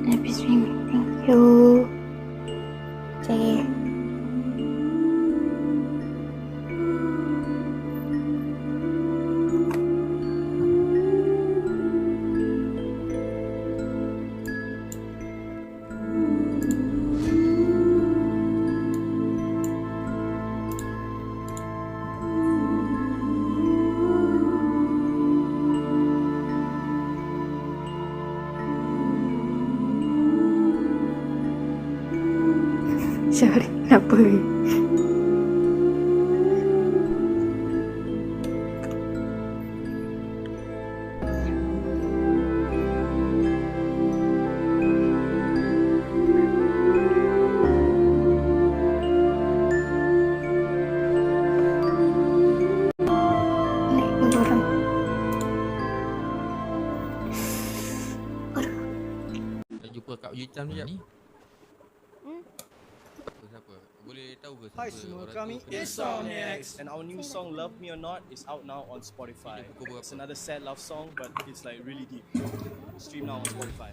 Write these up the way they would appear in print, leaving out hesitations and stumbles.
Happy streaming. Thank you. Okay. Sorry, kenapa? Naik ke orang. Dah jumpa Kak Yutam sekejap ni. Siapa? Boleh tahu ke Hai siapa semua, orang kami tu? Insomniacs and our new song Love Me or Not is out now on Spotify. Ini pukul berapa? It's another sad love song but it's like really deep. Stream now on Spotify.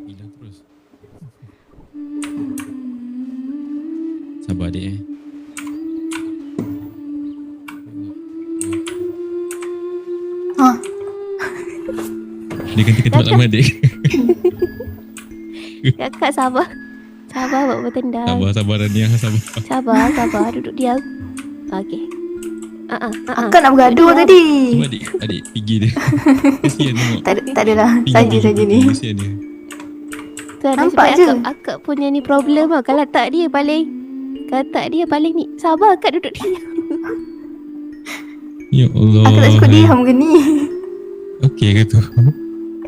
Hilang terus. Sabar adik Ha, Dia ganti ketua lama adik. Kakak sabar. Sabar buat bertendang. Sabar Rania, sabar. Sabar, duduk diam. Okey. akak nak bergaduh tadi. Cuma adik pergi dia. Kesian tengok. Tak adalah. Saja ni. Kesian dia. Tu ada Nampak sebab je. akak punya ni problem lah. Kalau tak dia paling ni. Sabar akak duduk diam. Ya Allah. Akak tak cukup diam ke ni? Okey ke tu?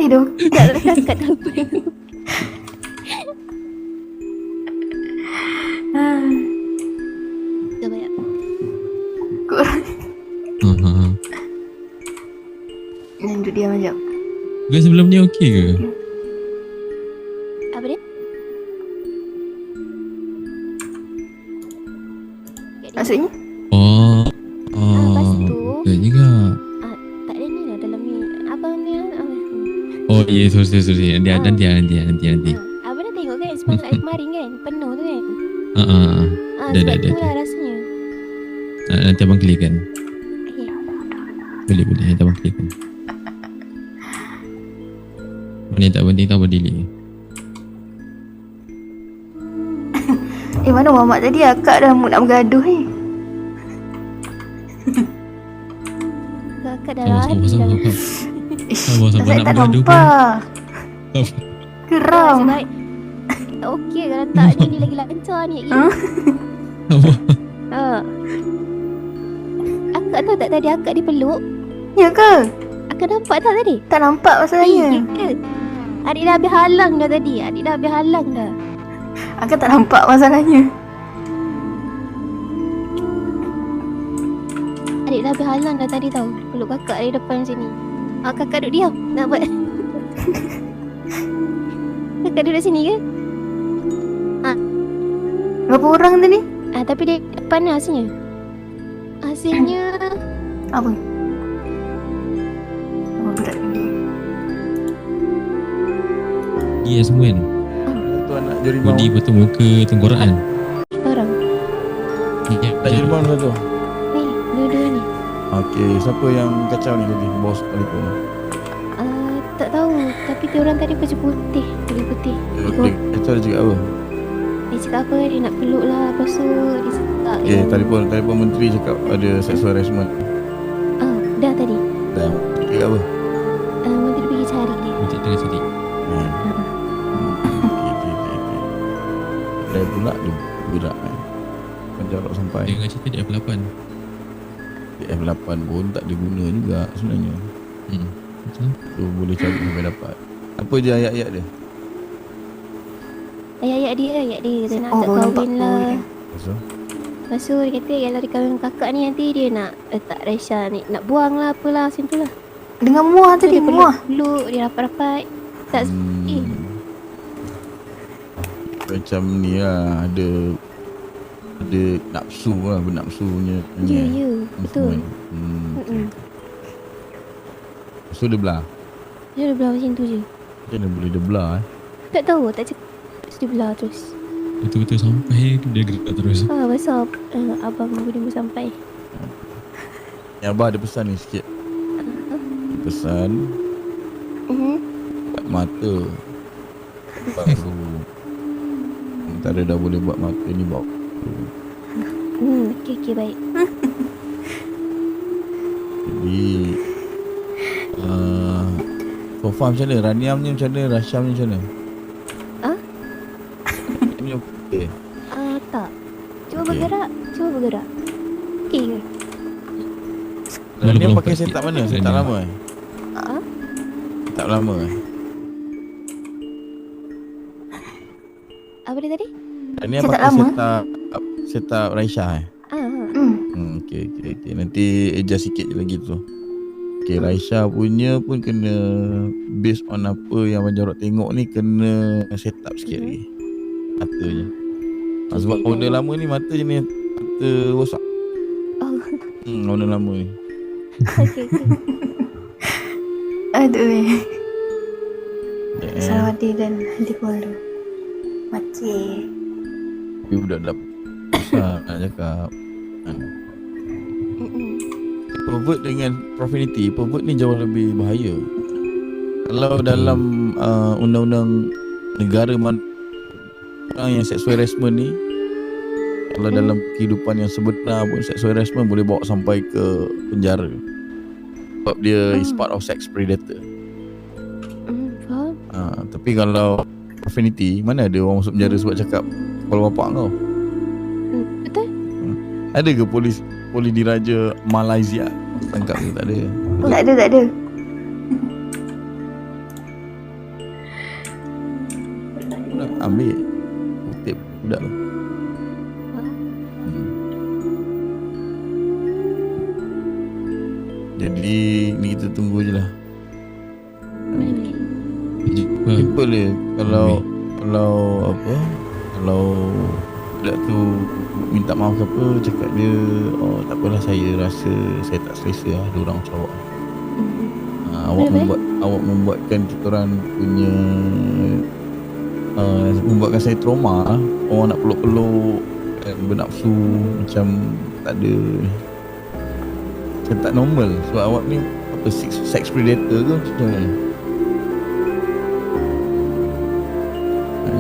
Aduh. Tak lah akak tak apa. Tu banyak. Kurang. Duduk diam sekejap. Bukan sebelum ni okey ke? Apa dia? Maksudnya? Oh. lepas tu, Betul juga. tak ada ni lah dalam ni. Abang ni Oh ya, sorry. Nanti. Abang dah tengok kan semalam air kemarin kan? Penuh tu kan? Dah, Sebab dah. tu lah rasanya. Nanti abang clearkan. Okay. Boleh. Nanti abang clearkan. Mana yang tak penting tu abang delete. Mana mamak tadi akak dah mood nak bergaduh ni. Kakak dah Sabar. lari dah. Sabar, Saya nak tak bergaduh nampak. pun. Geram. Okey kalau tak ni lagi lancar ni. Sabar. Akak tahu tak tadi akak dipeluk? Ya ke? Akak nampak tak tadi? Tak nampak masalahnya. Ya ke? Adik dah habis halang dah tadi. Akak tak nampak masalahnya. Adik dah habis halang dah tadi tau. Peluk kakak dari depan sini. Kakak duduk diam. Nak buat. Kakak duduk sini ke? Berapa orang tadi? Tapi dia depan lah hasilnya. Apa? Oh, berat ni. Dia semua kan. Tu anak jerimau. Body betul muka tengkorak kan. Orang. Tak jerimau satu. Ni, dua-dua ni. Okey, siapa yang kacau ni tadi? Bos telefon. Tak tahu. Tapi dia orang tadi baju putih. Baju putih. Okey, itu ada cakap apa? Dia cakap apa? Dia nak peluk lah. Lepas tu dia cakap Okey, telefon menteri cakap ada sexual harassment. dah tadi. Dah. Cakap apa? Menteri pergi cari dia. Macam tengah sedih. Okey. Dah pula dia budak kan. Kan jarak sampai. Dia dengan cerita dia F8. F8 pun tak ada guna juga sebenarnya. Betul. Tu boleh cari sampai dapat. Apa je ayat-ayat dia? Ayat dia kata nak Oh, ajak baru nampak kahwin lah. dia. Pasal? Lepas tu dia kata kalau dia kahwin dengan kakak ni nanti dia nak letak Raisya ni. Nak buang lah apalah macam tu lah. Dengan muah Tu tadi, dia muah. peluk dia rapat-rapat. Tak macam ni lah, ada nafsu lah, bernafsunya. Ya, betul. So dia belah. Dia dah belah macam tu je. Macam mana boleh dia belah Tak tahu, tak cakap. Terus dia belah terus. Betul-betul sampai dia gerak terus. Pasal abang boleh sampai. Yang Abah ada pesan ni sikit. Pesan buat mata baru. Sementara dah boleh buat mata ni, bawa Okay, baik. Jadi Sofa macam mana? Raniam ni macam mana? Rasham ni macam mana? Ni okey. Tak. Cuba bergerak. Okey ke? Raniam pakai setup mana? Setup lama Setup lama Apa dia tadi? Raniam Setup pakai lama? setup Raisha Okay. Nanti adjust sikit je lagi tu. Okay, Raisha punya pun kena based on apa yang Abang Jarod tengok ni, kena set up sikit lagi matanya. Sebab owner lama ni mata je ni, mata rosak. Owner lama ni. Okay. Aduh. Salawati dan Hadi Polo. Makcik. Tapi budak dah besar nak cakap. Pervert dengan profanity, pervert ni jauh lebih bahaya. Kalau dalam undang-undang negara mana yang sexual harassment ni, kalau dalam kehidupan yang sebenar pun sexual harassment boleh bawa sampai ke penjara. Sebab dia is part of sex predator. Faham? Tapi kalau profanity, mana ada orang masuk penjara sebab cakap kepala bapak kau? Betul? Ada ke polis diraja Malaysia tangkap ke? Tak ada. Tak ada. Nak ambil kutip budak tu. Jadi ni kita tunggu je lah. Simple je. Kalau budak tu minta maaf ke apa, cakap dia, tak apalah, saya rasa saya tak selesa lah dia orang macam awak. Awak membuatkan kita orang punya membuatkan saya trauma lah. Orang nak peluk-peluk dan bernafsu macam tak ada, macam tak normal. Sebab awak ni apa, sex predator ke macam mana?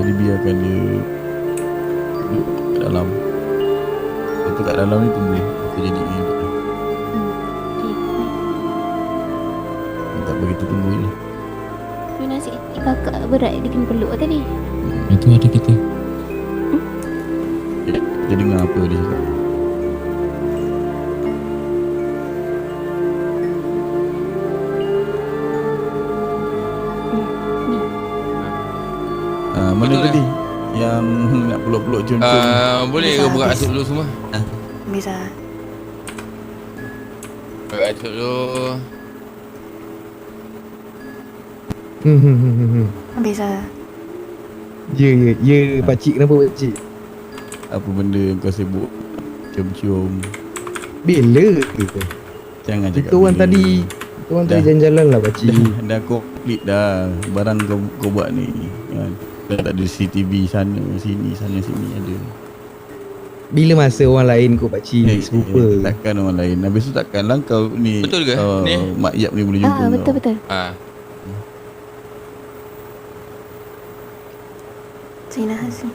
Jadi biarkan dia duduk kat dalam. Lepas kat dalam ni tunggu apa jadi ni. Tak apa, kita tunggu je. Tu nasi kakak berat dia kena peluk tadi. Itu ada kita. Dia dengar apa dia cakap. Mana betul tadi yang nak peluk-peluk cium-cium? Boleh ke buka asyik dulu semua? Bisa. Buka asyik dulu. Bisa. Ya, pakcik, kenapa pakcik? Apa benda yang kau sibuk cium-cium? Bila? Jangan cakap Kita orang bila. tadi jalan-jalan lah pakcik. Dah komplit dah barang kau buat ni kan. Dah tak ada CCTV sana sini ada. Bila masa orang lain kot pakcik serupa. Takkan orang lain. Habis tu takkanlah kau ni. Betul ke? Ni? Mak Yap ni boleh jumpa kau. Betul. Sina Hasni.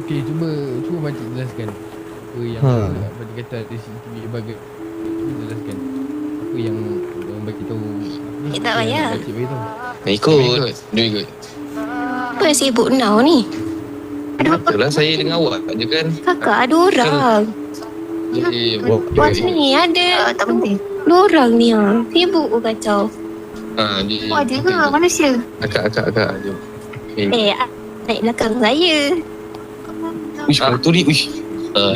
Okey, cuba pakcik jelaskan apa yang apa dia kata ada CCTV bagai. Cuba jelaskan apa yang orang bagi tahu. Tak payah. Pakcik bagi tahu. Ikut. Apa yang sibuk now ni? Itulah saya dengan awak je kan. Kakak ada orang. Buat ni ada. Tak penting. Dua orang ni sibuk ke kacau. Wah, dia ke manusia? Akak jom. Naik belakang saya. Uish, motor ni, uish.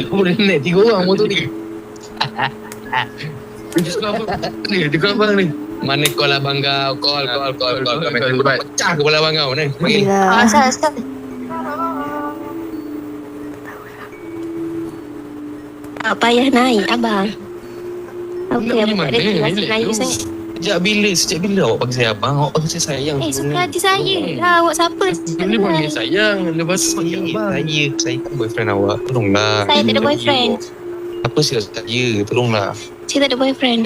Kau boleh naik 3 orang motor ni. Dia kau abang ni. Mana call abang kau? Call. Pecah kepala abang kau ni. Panggil. Bila Asal. Tak payah naik abang. Apa Nak yang pergi tak ada mana? kelas Melayu sangat. Sejak bila awak panggil saya abang? Awak panggil saya sayang. Suka hati saya lah. Awak siapa? Boleh panggil sayang. Lepas tu panggil abang. Saya kan boyfriend awak. Tolonglah. Saya tak ada boyfriend. Apa silap saya? Tolonglah. Saya tak ada boyfriend.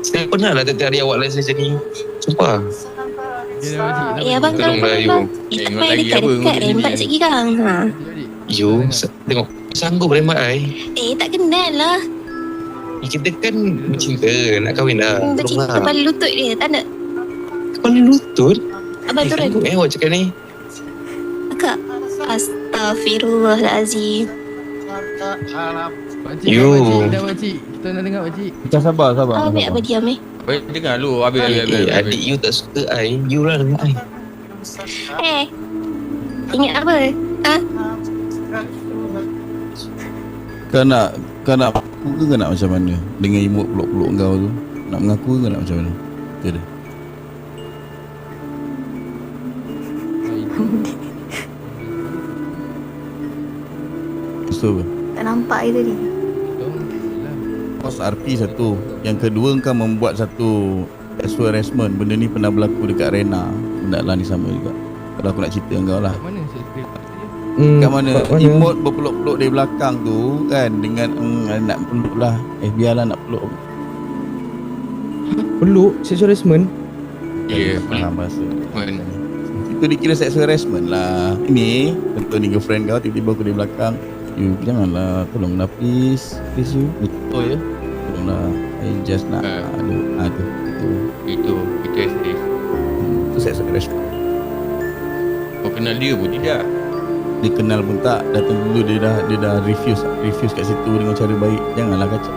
Saya pernah lah tiap hari awak lain saya ni. Sumpah. Abang kalau Tolonglah, you. abang. Itu paling dekat-dekat rembat sikit kang. You, tengok. Sanggup rembat I. Tak kenal lah. Kita kan bercinta. Nak kahwin dah. Bercinta Tolonglah. kepala lutut dia. Tak nak. Kepala lutut? Abang turun. Sanggup awak cakap ni. Akak. Astaghfirullahalazim. Pakcik, You. Pakcik. Kita nak dengar pakcik. Kita sabar. Ambil apa diam Dengar lu, habis. Adik you tak suka I. You lah dengan I. Ingat apa? Kau nak mengaku ke nak macam mana? Dengan emot peluk-peluk kau tu. Nak mengaku ke nak macam mana? Itu dia. Lepas tu apa? tak nampak je tadi. Kos RP satu. Yang kedua kau membuat satu sexual harassment. Benda ni pernah berlaku dekat Arena. Benda lah ni sama juga. Kalau aku nak cerita dengan kau lah. Mana saya skrip? Kat mana emot berpeluk-peluk dari belakang tu kan. Dengan nak peluk lah. Biarlah nak peluk. Peluk sexual harassment. Ya, Faham bahasa. Itu dikira sexual harassment lah. Ini contoh ni girlfriend kau tiba-tiba aku dari belakang. You janganlah, tolonglah please you. Betul ya. Tolonglah, I just nak Itu estate. Itu sexual harassment. Kau kenal dia pun tidak. Dia kenal pun tak. Datang dulu dia dah refuse kat situ dengan cara baik. Janganlah kacau.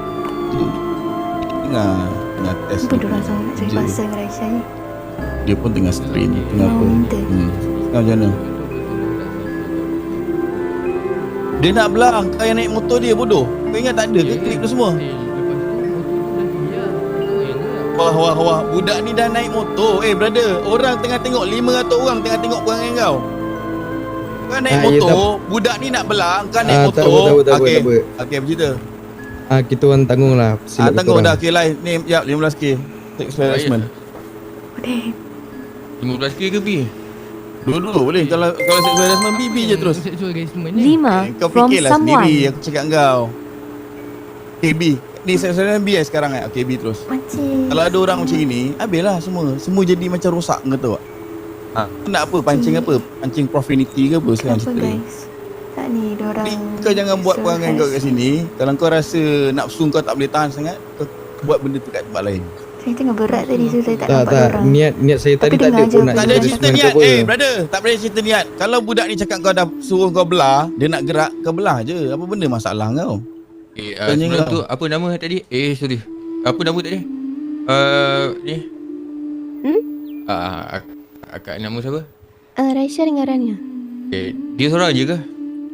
Tengah test. Apa diorang sama nak cari pasal dengan Raisya ni? Dia pun tengah strain. Tengah apa. Minta. Sekarang macam mana? Dia nak belang. Kau yang naik motor dia bodoh. Kau ingat tak ada ke klip tu semua? Wah. Budak ni dah naik motor. Brother. Orang tengah tengok. 500 orang tengah tengok perangai kau. Kau naik motor. Budak ni nak belang. Kau naik motor. Tak apa. Okey, apa cerita? Kita orang tanggung lah. Silap Tanggung korang. dah. Okey, lain. Ni, jap. 15k. Sexual harassment. Boleh. 15k ke bi? Dulu boleh. Kalau sexual harassment, BB je terus. Sexual harassment ni. 5 Kau from fikirlah someone. sendiri. Aku cakap kau. Okay, B. Ni sexual harassment B sekarang kan? Okay, B terus. Macam Kalau ada orang macam ni, habislah semua. Semua jadi macam rosak kau tahu tak? Nak apa? Pancing apa? Pancing profanity ke apa sekarang apa cerita ni? guys? Tak ni diorang. Kau jangan buat perangai kau kat sini. Kalau kau rasa nafsu kau tak boleh tahan sangat, kau buat benda tu kat tempat lain. Saya tengah berat tadi so saya tak nampak Tak. diorang. Niat saya tadi Tapi tak ada dengar pun je. nak Tak ada cerita harassment niat. ke apa. Brother, tak boleh cerita niat. Kalau budak ni cakap kau dah suruh kau belah, dia nak gerak, kau belah je. Apa benda masalah kau? Tanya Sebelum kau. tu apa nama tadi? Sorry. Apa nama tadi? Ni. Akak nama siapa? Raisya dengan Rania. Dia seorang je ke?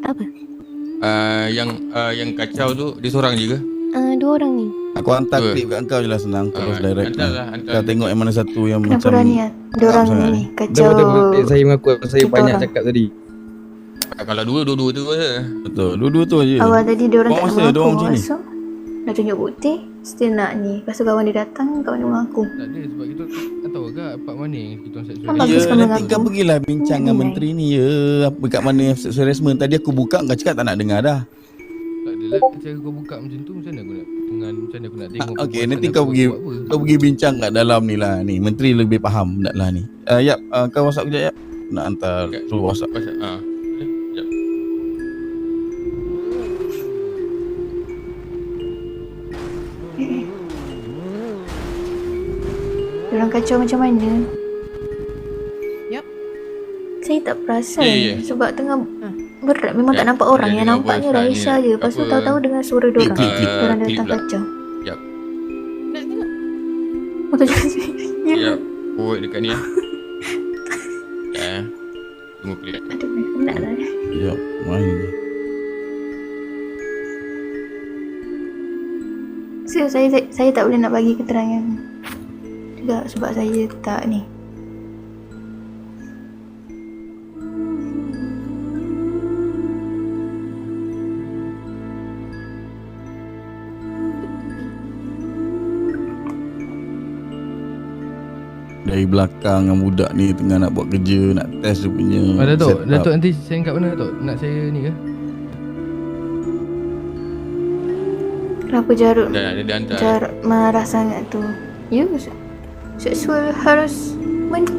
Apa? Yang kacau tu dia seorang je ke? 2 orang ni. Aku hantar klip kat kau je lah senang. Terus direct. Hantar. Kau tengok yang mana satu yang Kenapa macam Rania? Diorang sangat ni Dah kacau. betul saya mengaku saya Kita banyak orang. cakap tadi. Kalau dua-dua tu je. Betul. Dua-dua tu je. Awal tadi diorang tak Buang nak masa, diorang mengaku. macam ni. So, dah tunjuk bukti. Still nak ni. Lepas tu kawan dia datang, kawan dia mengaku. Tak ada sebab kita tak tahu ke part mana yang kita orang sexual Kan Ya, bagus kau nanti mengaku. kau pergilah bincang dengan Hmm. menteri ni ya. Apa kat mana yang sexual harassment. Tadi aku buka kau cakap tak nak dengar dah. Tak adalah cara kau buka macam tu. Macam mana aku nak tengok Okey, nanti kau pergi bincang kat dalam ni lah ni. Menteri lebih faham nak lah ni. Yap, kau WhatsApp kejap yap. Nak hantar suruh WhatsApp. Jap. Diorang kacau macam mana? Yup. Saya tak perasan. Ya. Sebab tengah berat. Memang tak nampak orang. Yang Dengar nampaknya voice Raisya ni, je. Lepas tu apa, tahu-tahu dengar suara diorang. klip. Diorang klip datang pula. kacau. Nak tengok? Oh tak jadi. Ya. Forward dekat ni. Tunggu klip. Aduh, nak lah. Yap, main je. So, saya tak boleh nak bagi keterangan. juga sebab saya tak ni. Dari belakang dengan budak ni tengah nak buat kerja, nak test dia punya Datuk, setup. Datuk nanti send kat mana Datuk? Nak saya ni ke? Kenapa Jarud Dia hantar. Jarud marah sangat tu? Ya, sexual harassment.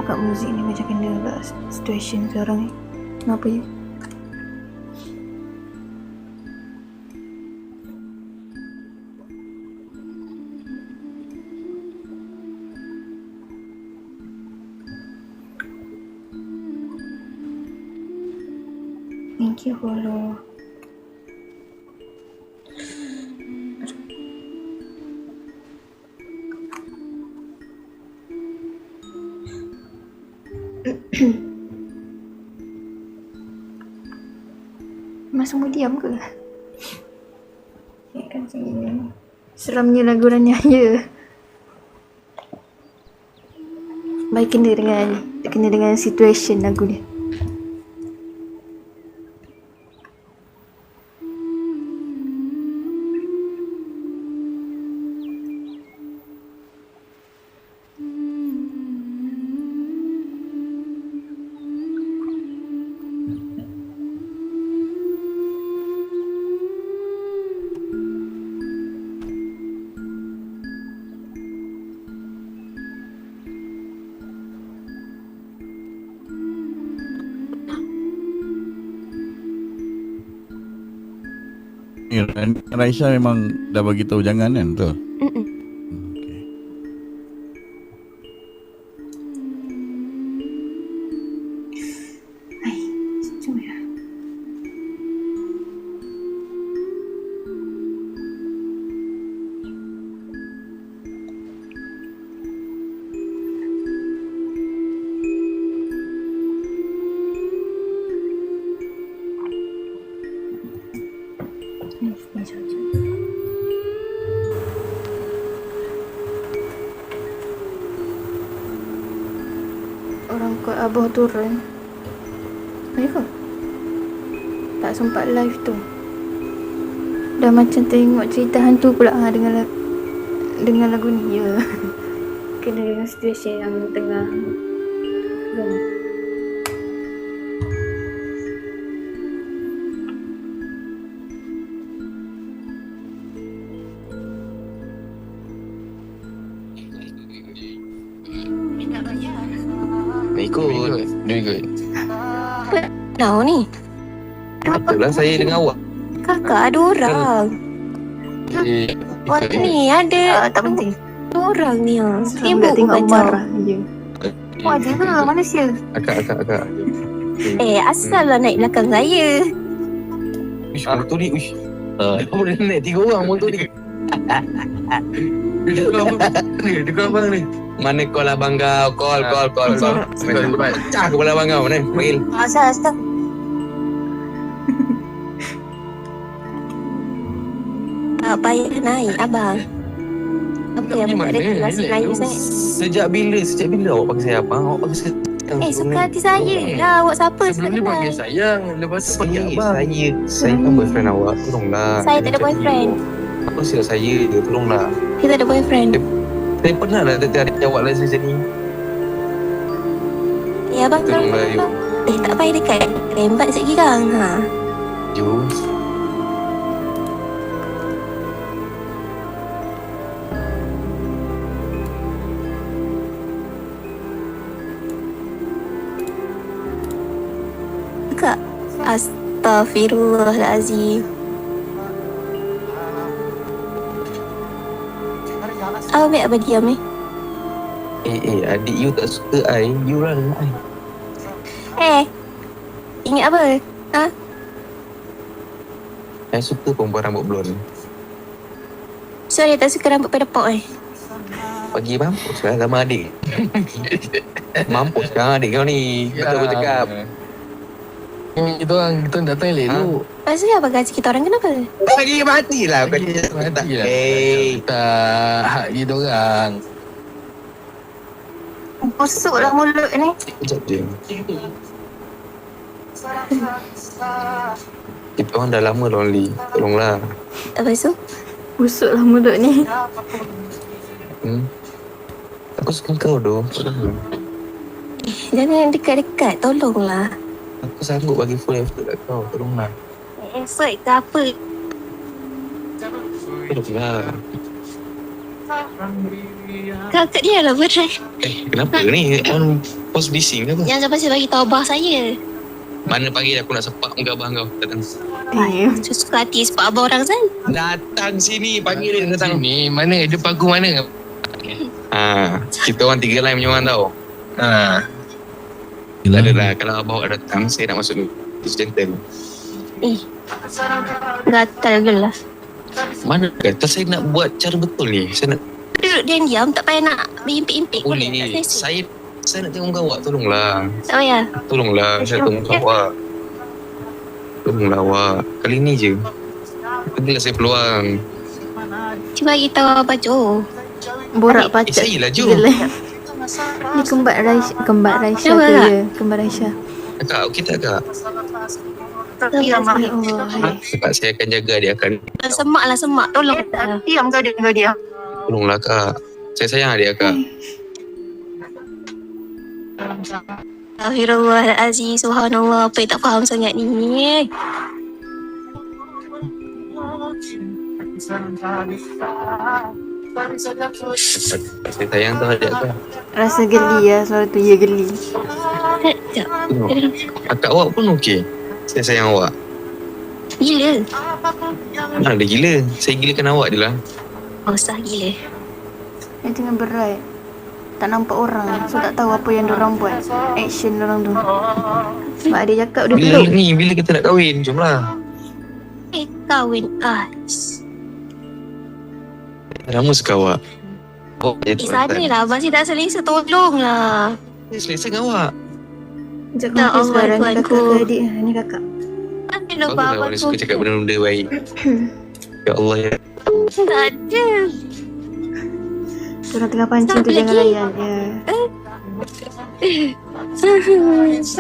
Kat muzik ni macam kena kat situation sekarang ni. Kenapa ya? Thank you follow. Mas semua diam ke? Ya kan seramnya lagu Raniaya. Baik kena dengan situation lagu dia. Raisya memang dah bagi tahu jangan kan, betul? Okay. Hai, cuma ya. Orang kuat Abah turun. Ayo kau. Tak sempat live tu. Dah macam tengok cerita hantu pula dengan lagu ni. Ya. Kena dengan situasi yang tengah Ikut. Now ni. Itulah saya dengan awak. Kakak ada orang. Wah ni ada. tak penting. Ada orang ni yang Seram nak tengok marah je. Wah jangan manusia. Akak. Asal lah naik belakang saya. Uish, motor ni, uish. Dia boleh naik 3 orang motor ni. Dia kau abang ni. Mana call abang kau? Call. Pecah kepala abang kau. Mana? Panggil. Asal. Tak payah naik abang. Apa yang tak ada kelas lain sangat. Sejak bila awak panggil saya abang? Awak panggil saya Suka hati saya lah. Awak siapa? Sebelum ni panggil sayang. Lepas tu panggil abang. Saya kan boyfriend awak. Tolonglah. Saya tak ada boyfriend. Kau silap saya je, tolonglah. Kita ada boyfriend. Saya pernah lah tertarik jawab lah macam ni. Ya abang kalau Tolonglah you. tak payah dekat. Rembat sekejap girang. You. Kak. Astaghfirullahalazim. Ambil apa diam ni? Adik you tak suka I, you run I. Ingat apa? I suka perempuan rambut blonde. Sorry tak suka rambut pada pok Pagi mampus lah sama adik. Mampus kan adik kau ni. Betul aku cakap. Kita orang datang elok dulu. Lepas tu apa gaji kita orang kenapa? Pagi matilah kau ni. Matilah. Hey. Tak hak kita orang. Busuklah mulut ni. Sekejap je. Kita orang dah lama lonely. Tolonglah. Lepas tu? Busuklah mulut ni. Aku suka kau doh. Jangan dekat-dekat. Tolonglah. Aku sanggup bagi full effort kat kau. Tolonglah. Effort ke apa? Tolonglah. Kakak dia lah berat. Kenapa ni? On post bising ke apa? Jangan sampai saya bagi tahu abah saya. Mana pagi aku nak sepak muka abang kau. Datang. Suka hati sebab abah orang kan? Datang sini. Panggil dia datang. Ni mana depan aku mana? Kita orang 3 line punya orang tau. Tak ada lah. Kalau abang datang, saya nak masuk gentle. Gatal gelah. Mana kata saya nak buat cara betul ni? Saya nak Duduk diam-diam, tak payah nak berimpik-impik. boleh. Saya nak tengok muka awak. Tolonglah. Tak payah. Tolonglah. Saya tengok muka awak. Tolonglah awak. Kali ni je. Berilah saya peluang. Cuba bagi tahu abah Jo. Borak pacak. Saya lah Jo. Ni kembar Raisha ke ya? Kembar Raisha. Kak, okey tak kak? Ya Allah. Kak, saya akan jaga dia akan. Semak lah semak. Tolong. Diam kau dia. Tolonglah kak. Saya sayang dia kak. Astaghfirullahalazim. Subhanallah. Apa yang tak faham sangat ni? Saya sayang tau adik kak. Rasa geli ya suara tu. Ya geli. Akak awak pun okey. Saya sayang awak. Gila. Mana ada gila. Saya gilakan awak je lah. Usah gila. Yang tengah berat. Tak nampak orang. So tak tahu apa yang diorang buat. Action diorang tu. Sebab dia cakap dia peluk. Bila kita nak kahwin? Jomlah. Kahwin. Lama suka awak. Sana lah. Abang si tak selesa. Tolonglah. Saya selesa dengan awak. Sekejap Ya confuse Allah, barang. Ni tuanku. kakak ke adik. Ni kakak. Ada Bagus lah abang awak suka cakap benda-benda baik. Ya Allah ya. Tak ada. Diorang tengah pancing tu jangan layan. Ya.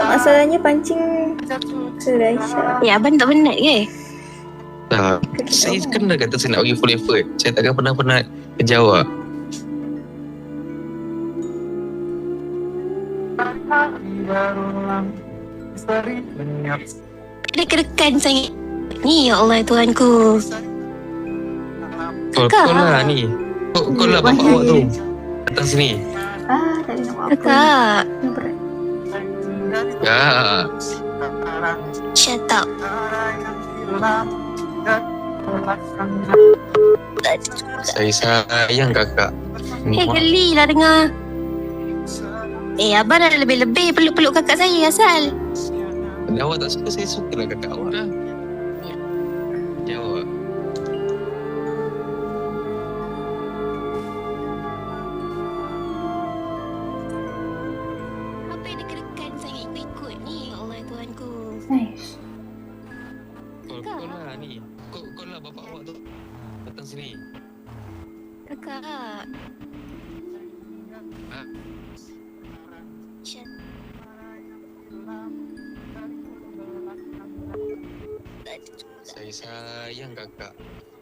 Masalahnya pancing ke Raisha. Ya abang tak penat ke? Tak. Saya kan dah kata saya nak bagi full effort. Saya takkan pernah kerja awak. Dekat-dekat sangat. Ni ya Allah Tuhanku. Kau lah ni. Kau lah bapak awak tu. Datang sini. Tak ada nak buat apa. Kakak. Ni berat. Ya. Shut up. Saya sayang kakak. Geli lah dengar. Abang dah lebih-lebih peluk-peluk kakak saya asal. Kalau awak tak suka, saya suka lah kakak awak. Ya awak. Apa yang dekat-dekat sangat ikut-ikut ni ya Allah Tuhanku. Nice. Kau lah ni. Kau lah bapak awak tu. Datang sini. Kakak. Shut. Saya sayang kakak.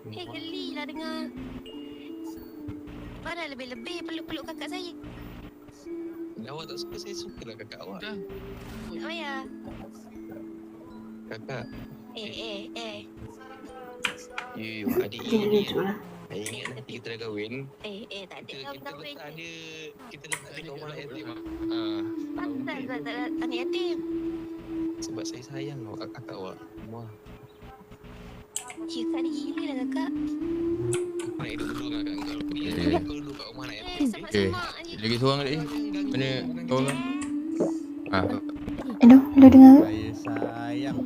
Geli lah dengar. Mana lebih-lebih peluk-peluk kakak saya. Awak tak suka, saya sukalah kakak awak. Tak payah. Kakak. You adik Dia ini. lucu lah. Saya ingat nanti kita dah kahwin. Tak ada Kita kahwin. letak dia. Kita letak dia kat rumah anak yatim. Pantas lah tak ada anak yatim. Sebab saya sayang kakak awak. Wah. Kakak ni gila lah kakak. Nak hidup dulu dengan kakak kau. Dia kau dulu kat rumah anak yatim. Sama-sama je. Lagi seorang lagi. Mana kau orang? Hello dengar ke? Saya sayang.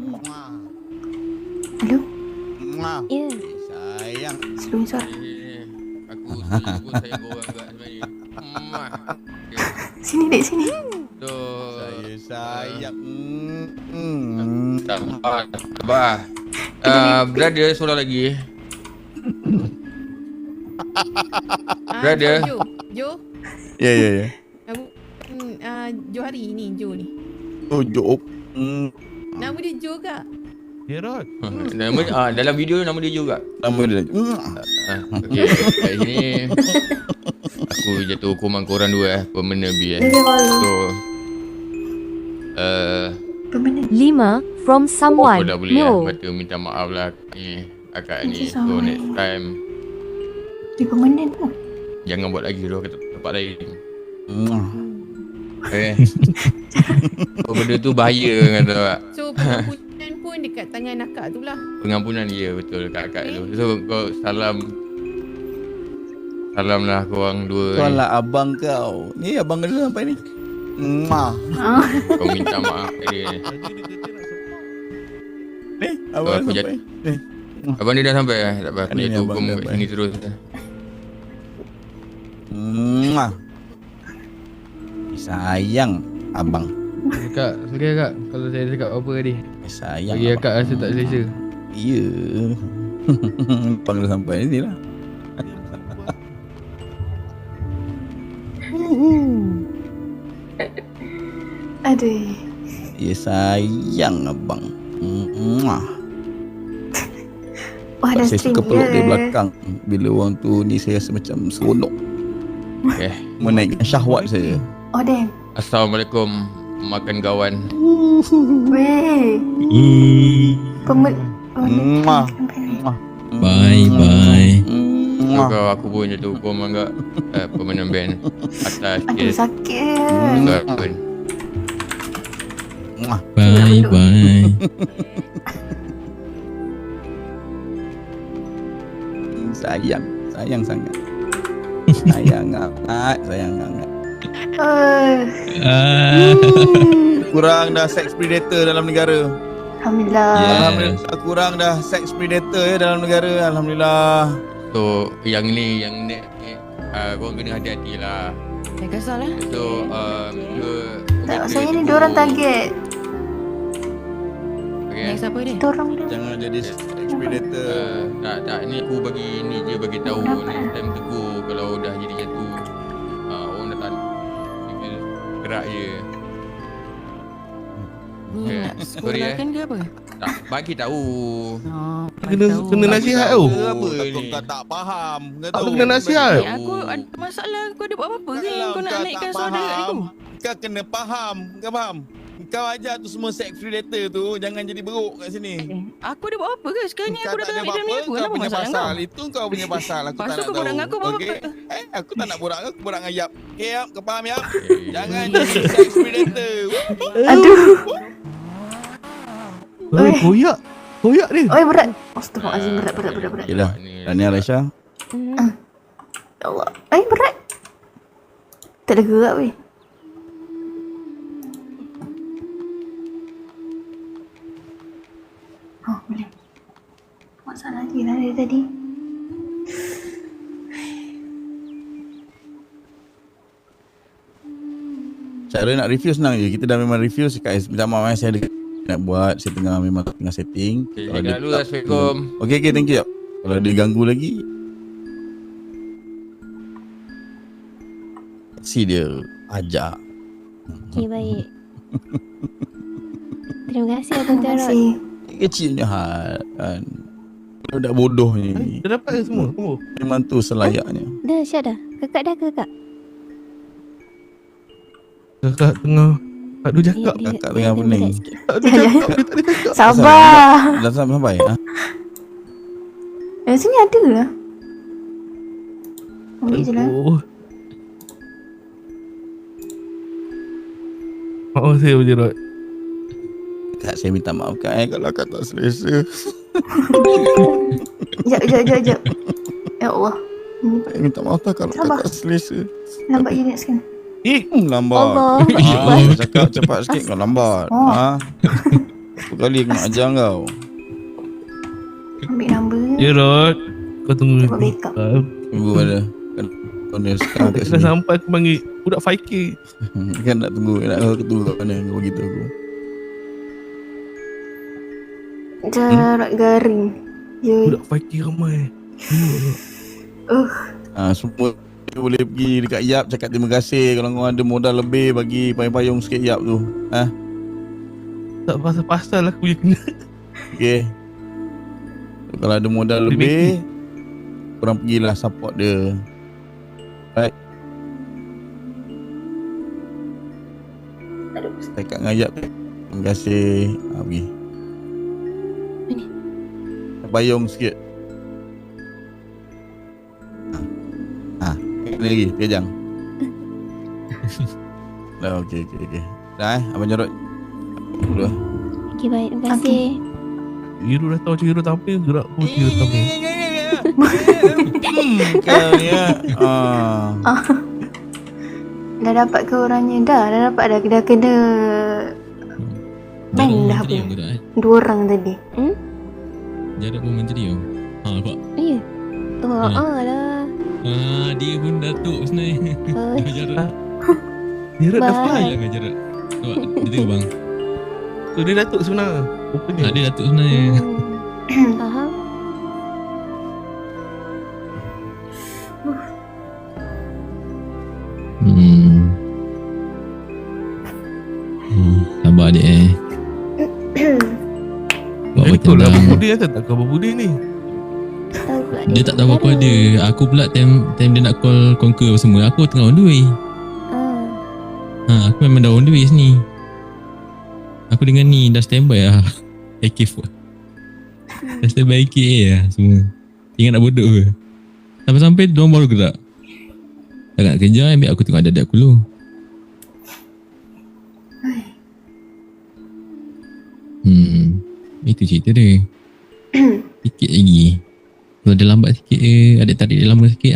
Hello? Ya. Sayang. Sebelum suara. Aku sendiri pun sayang kau orang juga sebenarnya. Sini dek, sini. Saya sayang. Sabar. Brother, seorang lagi. Brother. Jo. Ya. Johari ni, Jo ni. Oh, Job. Nama dia Jo kak? Herod. Nama dalam video nama dia juga. Nama dia. Okey, kat sini aku jatuh hukuman korang dua permanent B So Permanent. 5 from someone. aku dah boleh kata minta maaf lah ni akak ni. So next time Dia permanent ke? jangan buat lagi tu kat tempat lain. Benda tu bahaya kan tak? So pengampunan pun dekat tangan akak tu lah. Pengampunan dia betul kat akak tu. So kau salam lah korang dua Kau ni. lah abang kau. Ni abang kau sampai ni. Kau minta maaf kat dia ni. Ni abang aku sampai. Abang dia dah sampai lah. Tak apa, aku Ni jatuh abang hukum dah kat sampai. sini terus. Sayang abang. Kak, sorry kak kalau saya cakap apa tadi. Sayang. Bagi akak rasa tak selesa. Ya. Abang dah sampai ni lah. Aduh. Ya sayang abang. Wah, dah Saya string suka peluk dari je. belakang. Bila orang tu ni saya rasa macam seronok. Menaikkan syahwat saya. Oh, damn. Assalamualaikum makan kawan. Weh. Bye. Kau aku pun jatuh hukum agak permanent ban atas Aduh, kes sakit. Garbon. Bye. Sayang sangat. Sayang sangat. Kurang dah sex predator dalam negara. Alhamdulillah. Alhamdulillah kurang dah sex predator dalam negara. Alhamdulillah. So yang ni korang kena hati-hati lah. Jangan kasar lah. So Tak, saya ni diorang target. Okay. Next apa dia? Diorang dia. Jangan jadi sex predator. Tak ni aku bagi ni je bagi tahu next time tegur kalau dah jadi jatuh. Orang dah tak gerak je. Ni nak Sorry sekolahkan ke apa? Tak bagi tahu. Kena nasihat tau. Apa ni? Kau tak faham. Tak kena nasihat. Aku ada masalah. Kau ada buat apa-apa ke? Kalau Kau nak kau naikkan tak saudara faham, aku? kau kena faham. Kau faham? Kau ajar tu semua sex predator tu jangan jadi beruk kat sini. Aku ada buat apa ke? Sekarang ni Kau aku dah tak ada ambil dalam ni apa-apa, aku. kau Kenapa punya masalah pasal. kau? Itu kau punya pasal. Aku tak Pasal nak kau tahu. borak dengan aku buat Okey? apa? Aku tak nak borak dengan aku borak dengan Yap. Okay Yap, kau faham Yap? Jangan jadi sex predator. Aduh. Koyak ni. Oi, berat. Astagfirullahalazim, berat. Yalah. Tahniah Aisyah. Ya Allah. Berat. Tak ada gerak weh. Oh, boleh. Masalah lagi lah dari tadi. Cara nak review senang je. Kita dah memang review sekat minta maaf saya ada nak buat. Saya memang tengah setting. Okay, Kalau jaga dia dulu. tak- Assalamualaikum. Okay, thank you Yap. Kalau dia ganggu lagi, si dia ajak. Okay, baik. Terima kasih Abang Terima Tarot. kasih. Kecilnya hal kan. Budak bodoh ni. Dah dapat ke semua? Memang tu selayaknya. Dah Syah dah. Kakak dah ke kakak? Kakak tengah tak ada cakap. Kakak tengah pening. Tak ada cakap. Dia tak ada cakap. Sabar. Dah sampai ha? Sini ada lah. Ambil je lah. Maaf saya berjerat. Kak, saya minta maaf Kak kalau Kak tak selesa. Sekejap. Ya Allah. Saya minta maaf kalau Kak tak selesa. Lambat je next kan. Lambat. Allah. Cakap cepat sikit kau lambat. Satu kali aku nak ajar kau. Ambil number. Ya Rod, kau tunggu. Buat backup. Tunggu mana? Kau ni sekarang kat Dah sini. sampai aku panggil budak 5K. Kan nak tunggu. Nak tunggu kat mana kau beritahu aku. Jarak garing. Budak 5K ramai. Semua boleh pergi dekat Yap cakap terima kasih kalau kau ada modal lebih bagi payung-payung sikit Yap tu. Tak pasal-pasal aku punya kena. Okay. Kalau ada modal lebih, korang pergilah support dia. Right. Cakap dengan Yap. Terima kasih. Pergi. Payung sikit. Lagi, kejang. Dah, okey. Dah Abang Jarod. Dulu. Okey, baik. Terima kasih. Hero dah tahu macam hero tampil, gerak pun hero tampil. Kau ni Dah dapat ke orangnya? Dah dapat dah. Dah kena ban dah pun. 2 orang tadi. Jarod pun menteri tau. Nampak? Ya. Lah. Dia pun datuk sebenarnya. Jarod. Jarod dah fly. Dengan Jarod. Nampak? Dia tengok bang. So dia datuk sebenarnya. Dia datuk sebenarnya. Faham. Sabar adik Buat betul lah Abang Budi kan tak tahu Abang Budi ni. Dia tak tahu apa ada. Aku pula time dia nak call conquer semua, aku tengah on the way. Aku memang dah on the way sini. Aku dengan ni dah standby lah. AK4 dah standby AK lah semua. Ingat nak bodoh ke. Sampai-sampai diorang baru gerak. Tak nak kerja, ambil aku tengok adik-adik aku dulu. Itu cerita dia. Sikit lagi. Kalau dia lambat sikit adik tarik dia lama sikit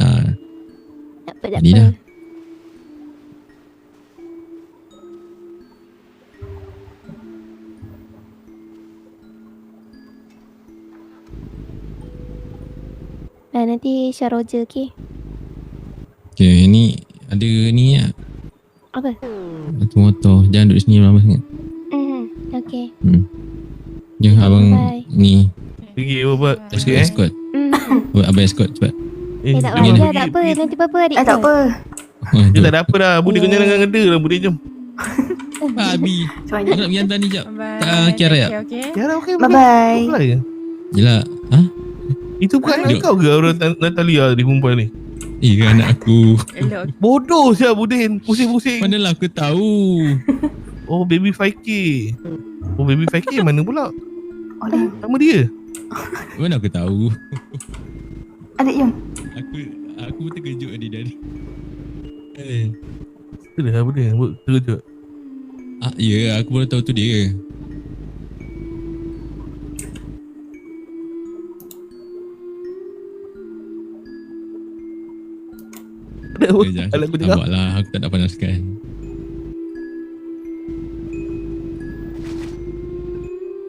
Tak apa. Nanti share Roger, okey? Okay, ni ada ni lah. Apa? Motor. Jangan duduk sini lama sangat. Okey. Ya, abang ni. Pergi buat escort. Abang escort cepat. Tak apa, tak apa. Nanti apa adik? Tak apa. Dia tak ada apa dah. Budi kau jangan ngada lah. Budi jom. Abi. Aku nak pergi hantar ni jap. Kiara ya? Kiara okey. Bye-bye. Yelah. Itu bukan anak kau ke orang Natalia di perempuan ni? Kan anak aku. Bodoh siap Budin. Pusing-pusing. Manalah aku tahu. Oh baby 5K. Oh baby 5K mana pula? Nama dia? Mana aku tahu. Adik Yung. Aku terkejut tadi. Itu dah Budin buat terkejut. Ya, aku baru tahu tu dia. Sabarlah, aku tak nak panaskan.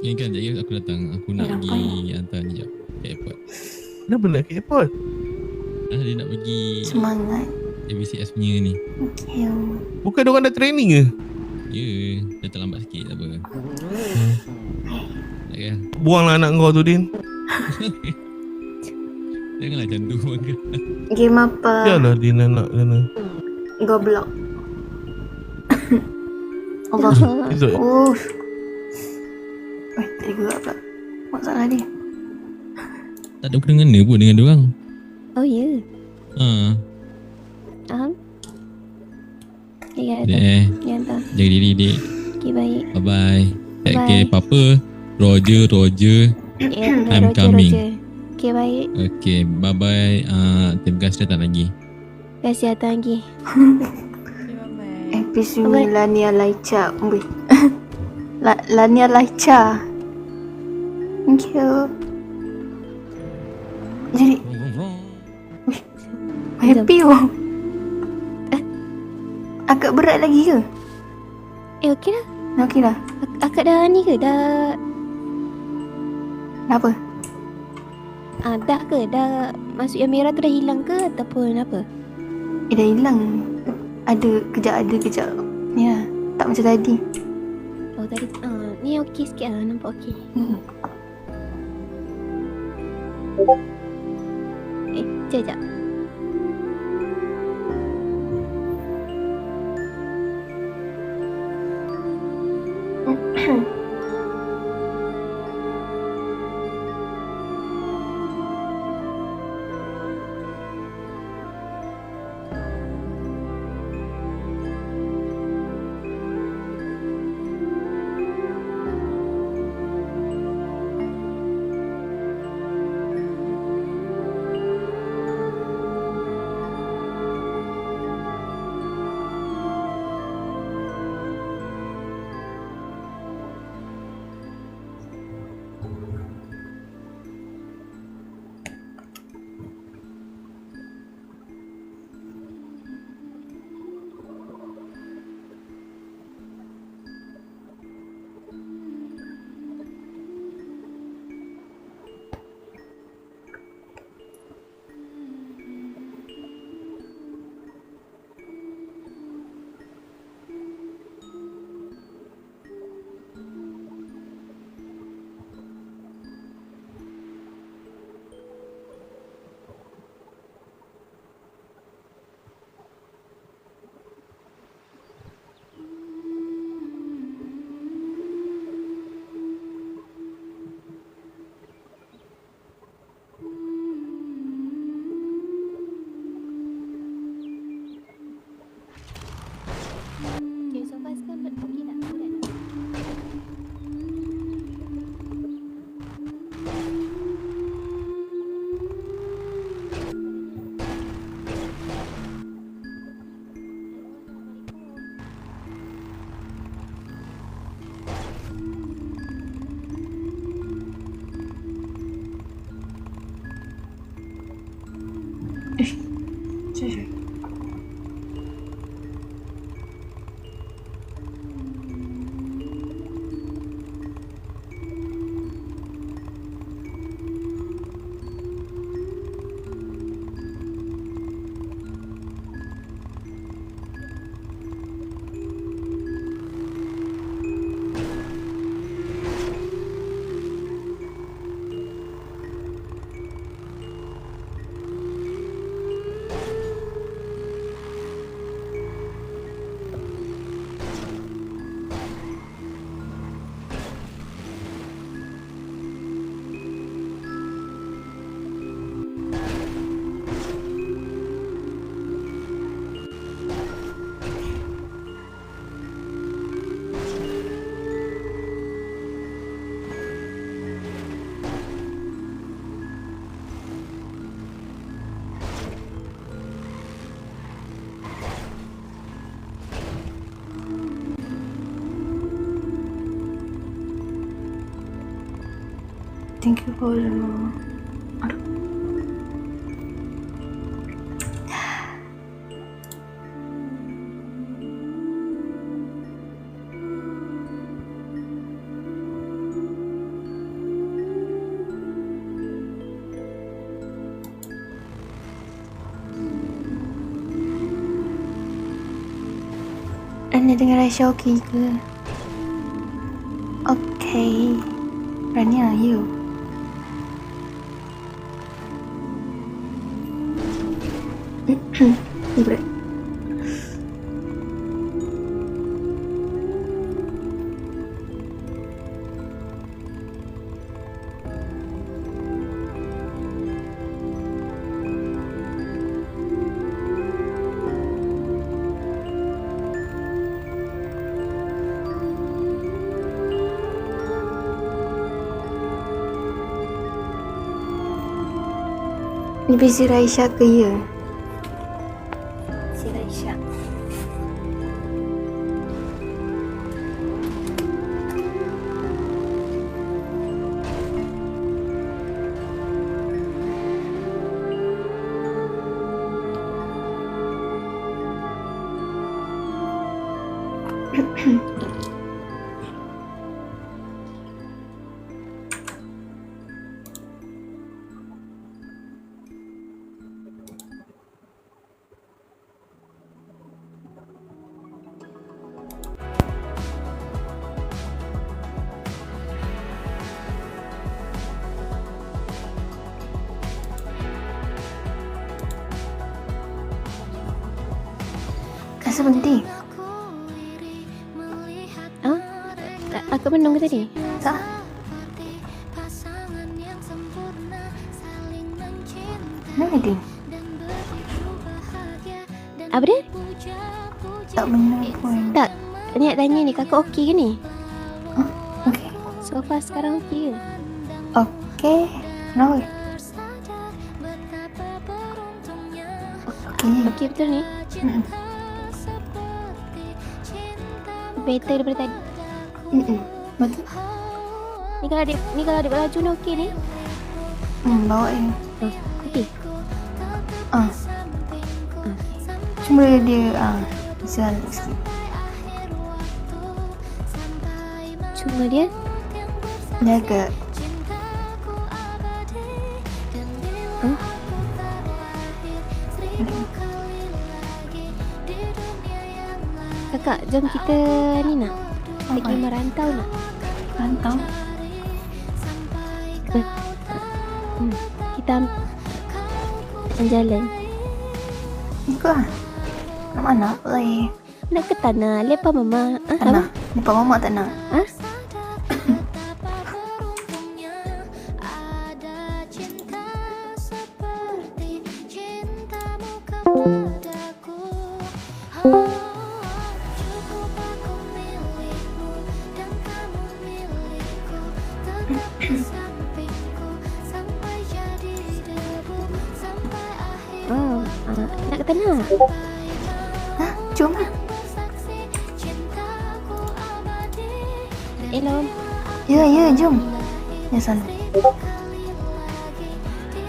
Ni kan sekejap aku datang. Aku nak pergi hantar ni jap ke airport. Kenapa nak ke airport? Dia nak pergi Semangat. ABCS punya ni. Bukan diorang dah training ke? Ya, dah terlambat sikit tak apa. Tak kan? Buanglah anak kau tu Din. Janganlah macam tu bangga. Game apa? Yalah Din anak sana. Goblok. Allah. Tak gerak pula. Masalah dia. tak ada kena-mengena pun dengan diorang. Oh ya. Faham? Ya, hantar. Jaga diri, Dik. Okay, baik. Bye-bye. Take Bye. care, Papa. Roger. I'm Roger, coming. Roger. Okay, baik. Okay, bye-bye. Terima kasih datang lagi. Terima kasih datang lagi. Episode Lania Laicha. Lania Laicha. Thank you. Jadi happy oh. Agak berat lagi ke? Okey dah. Okey dah. Akak dah ni ke? Dah Kenapa? dah ke? Dah masuk yang merah tu dah hilang ke ataupun apa? Dah hilang. Ada kejap. Ni lah. Tak macam tadi. Oh tadi ni okey sikit lah. Nampak okey. Sekejap. Thank you for aduh. Anda dengar Aisyah okey ke? Okey. Rania, you. Berat. Ni busy Raisya ke ya? Si Raisya. Rasa berhenti? Aku menung ke tadi? Tak. Mana dia? Apa dia? Tak menung pun. Tak. Niat tanya ni, kakak okey ke ni? Okey. So far sekarang okey ke? Okey. Kenapa? Okey. Okey betul ni? Better daripada tadi. Betul. Ni kalau adik berlaju ni okey ni? Bawa ni. Okey. Cuma dia jalan sikit. Cuma dia agak Kakak, jom kita ni nak pergi merantau nak? Rantau? Kita jalan. Ikut lah. Nak mana lagi? Nak ke tanah? Lepas mama. Tanah. Lepas mama tak nak. Nak ke tanah? Jom lah. Hello. Ya, jom. Ya, sana.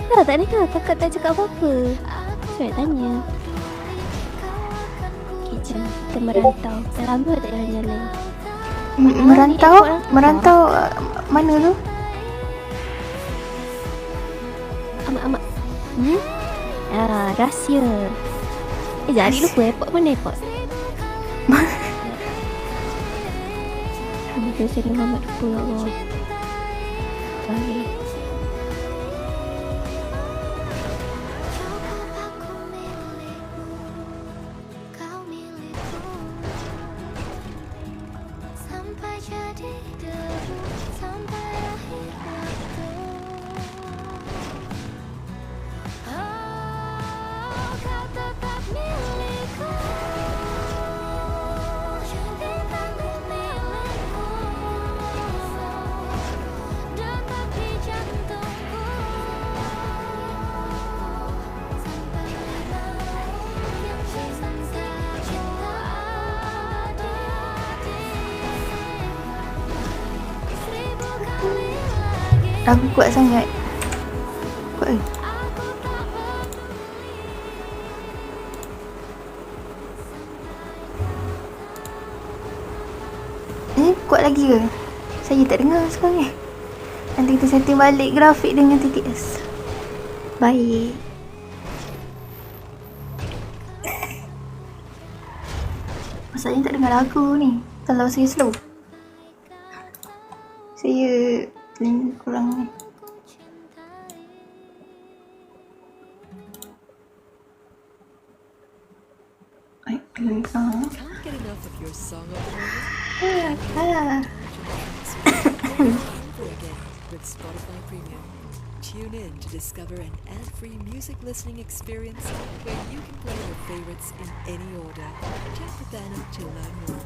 Tak ada kak. Kakak tak cakap apa-apa. Saya nak tanya. Okay, jom. Kita merantau. Dah lama tak jalan-jalan. Merantau? Merantau mana tu? Amat. Rahsia. Jadi lupa airport. Mana airport? Alhamdulillah, saya Muhammad lupa, ya Allah. Bagi. Aku kuat sangat. Kuat ke? Kuat lagi ke? Saya tak dengar sekarang ni. Nanti kita setting balik grafik dengan TTS. Baik. Masalahnya tak dengar lagu ni. Kalau saya slow. Saya kurang ni. With Spotify Premium. Tune in to discover an ad-free music listening experience where you can play your favorites in any order. Check the banner to learn more.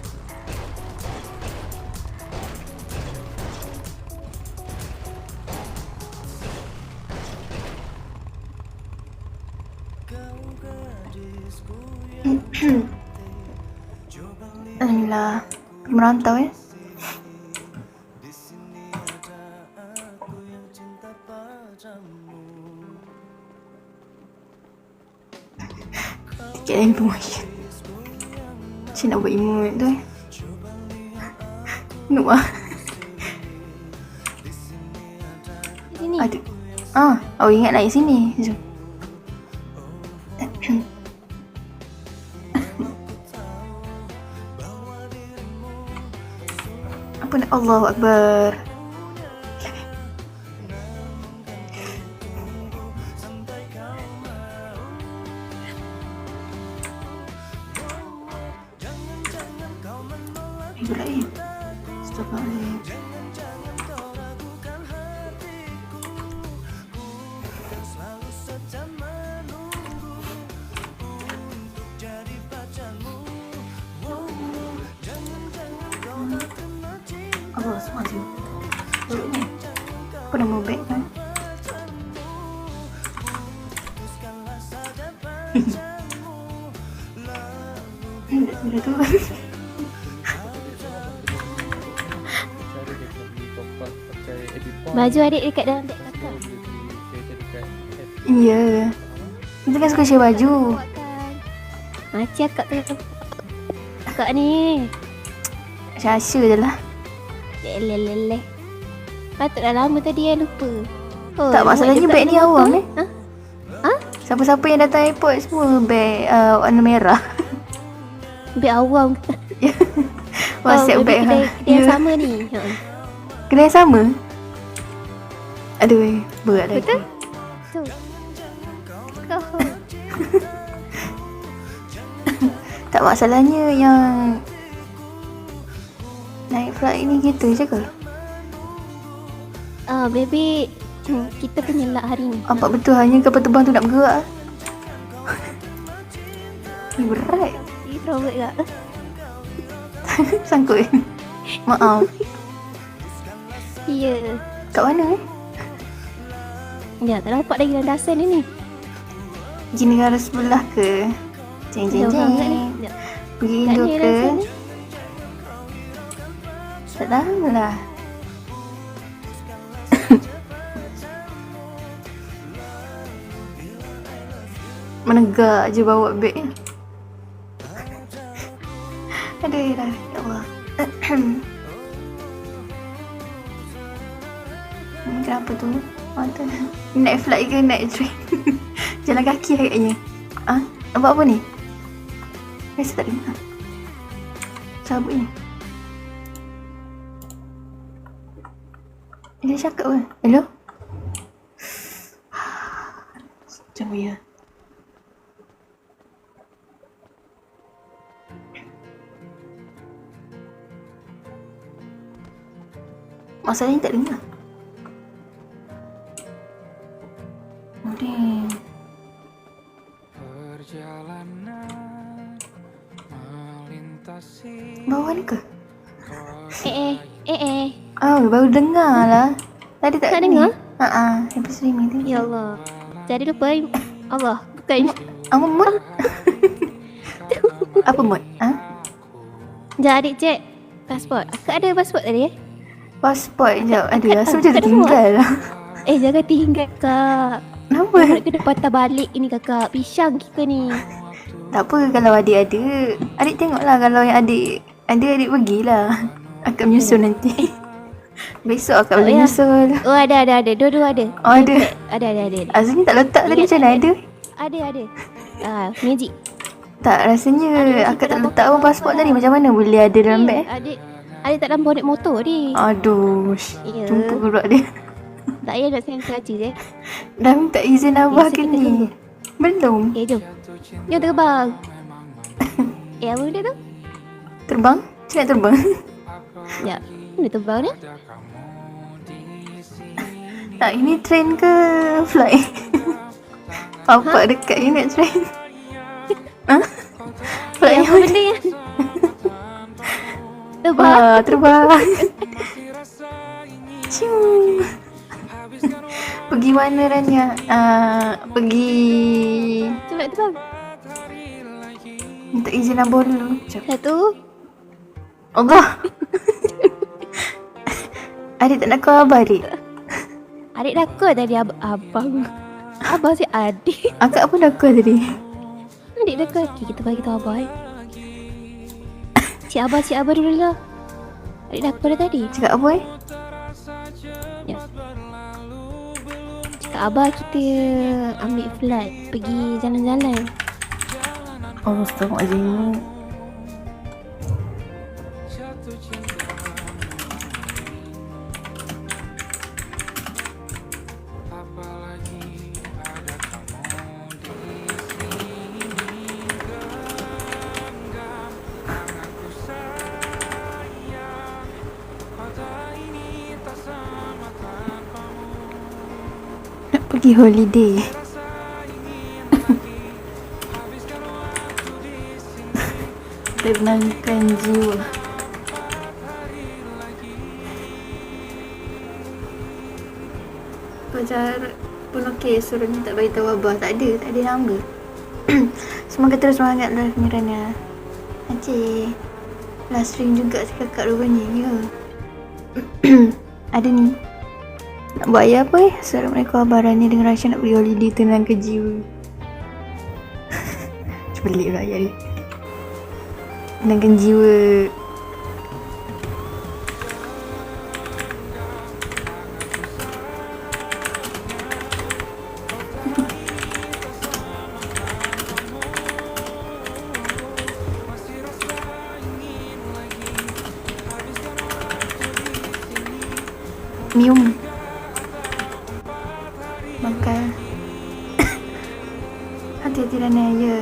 Alhamdulillah. Merantau Sikit lagi promotion. Macam nak buat emote tu Noob lah. Sini. Aduh. Oh ingat naik sini. Jom. Apa nak? Allahu Akbar. Ibrahim. Astagfirullahaladzim. Allah SWT. Buruknya. Aku dah mau back kan? Dah tu kan? Baju adik dekat dalam beg kakak. Ya. Kita kan suka share baju. Macam akak tu. Kakak ni. Syasya je lah. Leleh. Patut dah lama tadi lupa. Oh, Tak, masalahnya beg ni awam ni. Ha? Siapa-siapa yang datang airport semua beg warna merah. Beg awam. WhatsApp beg kedai yang sama ni. Kedai yang sama? Aduh, berat lagi. Betul? Tu. Tak, masalahnya yang naik flight ni gitu je ke? Baby, kita penyelak hari ni. Apa betul hanya kapal terbang tu nak bergerak? Berat. Robert tak? Sangkut. Maaf. Ya. Kat mana Ya, tak nampak lagi landasan ni. Pergi negara sebelah ke? Jeng. Pergi Indo ke? Tak tahu lah. Menegak je bawa beg. Aduh, ya Allah. Kenapa tu? Naik flight ke naik train? Jalan kaki agaknya. Buat apa ni? Biasa tak dengar. Sabut ni. Dia cakap apa? Hello? Macam ya. Masalahnya tak dengar. Bawah ni ke? Oh, baru dengar lah. Tadi tak dengar? Habis streaming tu. Ya Allah. Jadi lupa. Allah, bukan. Apa mod? Apa mod? Sekejap adik cek pasport. Akak ada pasport tadi Pasport sekejap. Aduh, rasa macam tertinggal lah. Jangan tinggal kak. Kenapa? Nak kena patah balik ini kakak. Pisang kita ni. Tak apa kalau adik ada. Adik tengoklah kalau yang adik pergilah. Akak menyusul nanti. Besok akak boleh menyusul. Oh ada. Dua-dua ada. Oh ada. Ada. Azmi tak letak tadi macam mana ada? Ada. Magic. Tak, rasanya akak tak letak pun pasport tadi. Macam mana boleh ada dalam beg? Adik tak dalam bonet motor ni. Aduh, jumpa pula dia. Tak payah nak sayang saja je. Dah minta izin abah ke ni? Belum. Jom. Jom terbang. Apa benda tu? Terbang? Macam nak terbang? Ya, mana terbang ni? Tak, ini train ke flight? Apa dekat ni nak train? Flight apa benda yang terbang? Terbang. Cium. Pergi mana Rania? Pergi... Cuba terbang. Minta izin abah dulu. Satu. Allah. Adik tak nak kau abah, adik? Adik dah call tadi abang. Abang si adik. Akak pun dah call tadi. Adik dah call. Okay, kita bagi tahu abah Cik Abah dulu lah. Adik dah call dah tadi. Cakap apa Ya. Cakap abah kita ambil flight pergi jalan-jalan. Oh, astagfirullahaladzim. Nak pergi holiday. Tenangkan jiwa. Pacar pun okey, suruh minta beritahu abah. Tak ada number. Semoga terus semangat lah penyiarannya. Acik, last ring juga si kakak rupanya. Ya. Ada ni. Nak buat ayah apa Assalamualaikum Abah Rani dengan Rasha nak pergi holiday, tenangkan jiwa. Pelik lah ayah ni. Tenangkan jiwa. Mium. Makan. Hati-hati dah naik ya.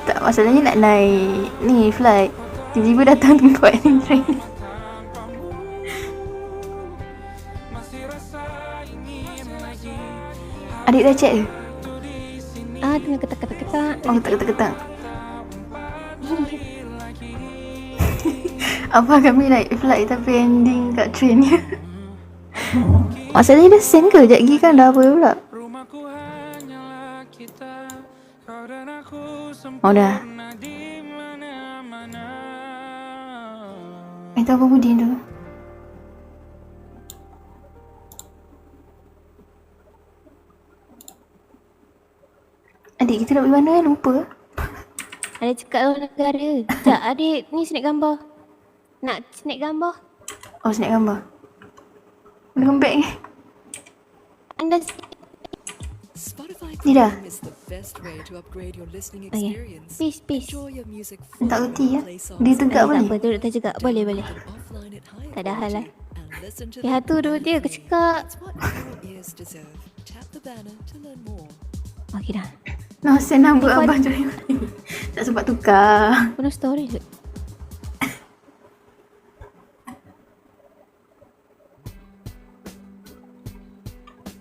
Tak, masalahnya nak naik ni flight. Tiba-tiba datang tempat ni train. Adik dah check ke? Tengah ketak-ketak. Oh, tak ketak-ketak. Apa kami naik flight tapi ending kat train ni? Masalahnya dah send ke? Sekejap lagi kan dah apa pula? Oh dah. Itu apa Budin tu? Adik kita nak pergi mana kan? Lupa. Ada cakap luar negara. Sekejap adik ni snap gambar. Nak snap gambar? Oh, snap gambar. Dengan beg ni. Anda Spotify Ni dah. Premium is the best way to upgrade your listening Okay. experience. Peace. Enjoy your music Tak fully, reti ya. play songs Dia tegak Tak boleh? apa, turut terjegak. Boleh. offline at higher Tak ada hal lah. quality and listen to Ya, them tu dulu dia. Aku cakap. It's what your ears deserve. Tap the banner to learn more. Okey dah. No, send number abah tu. Tak sempat tukar. Penuh story tu.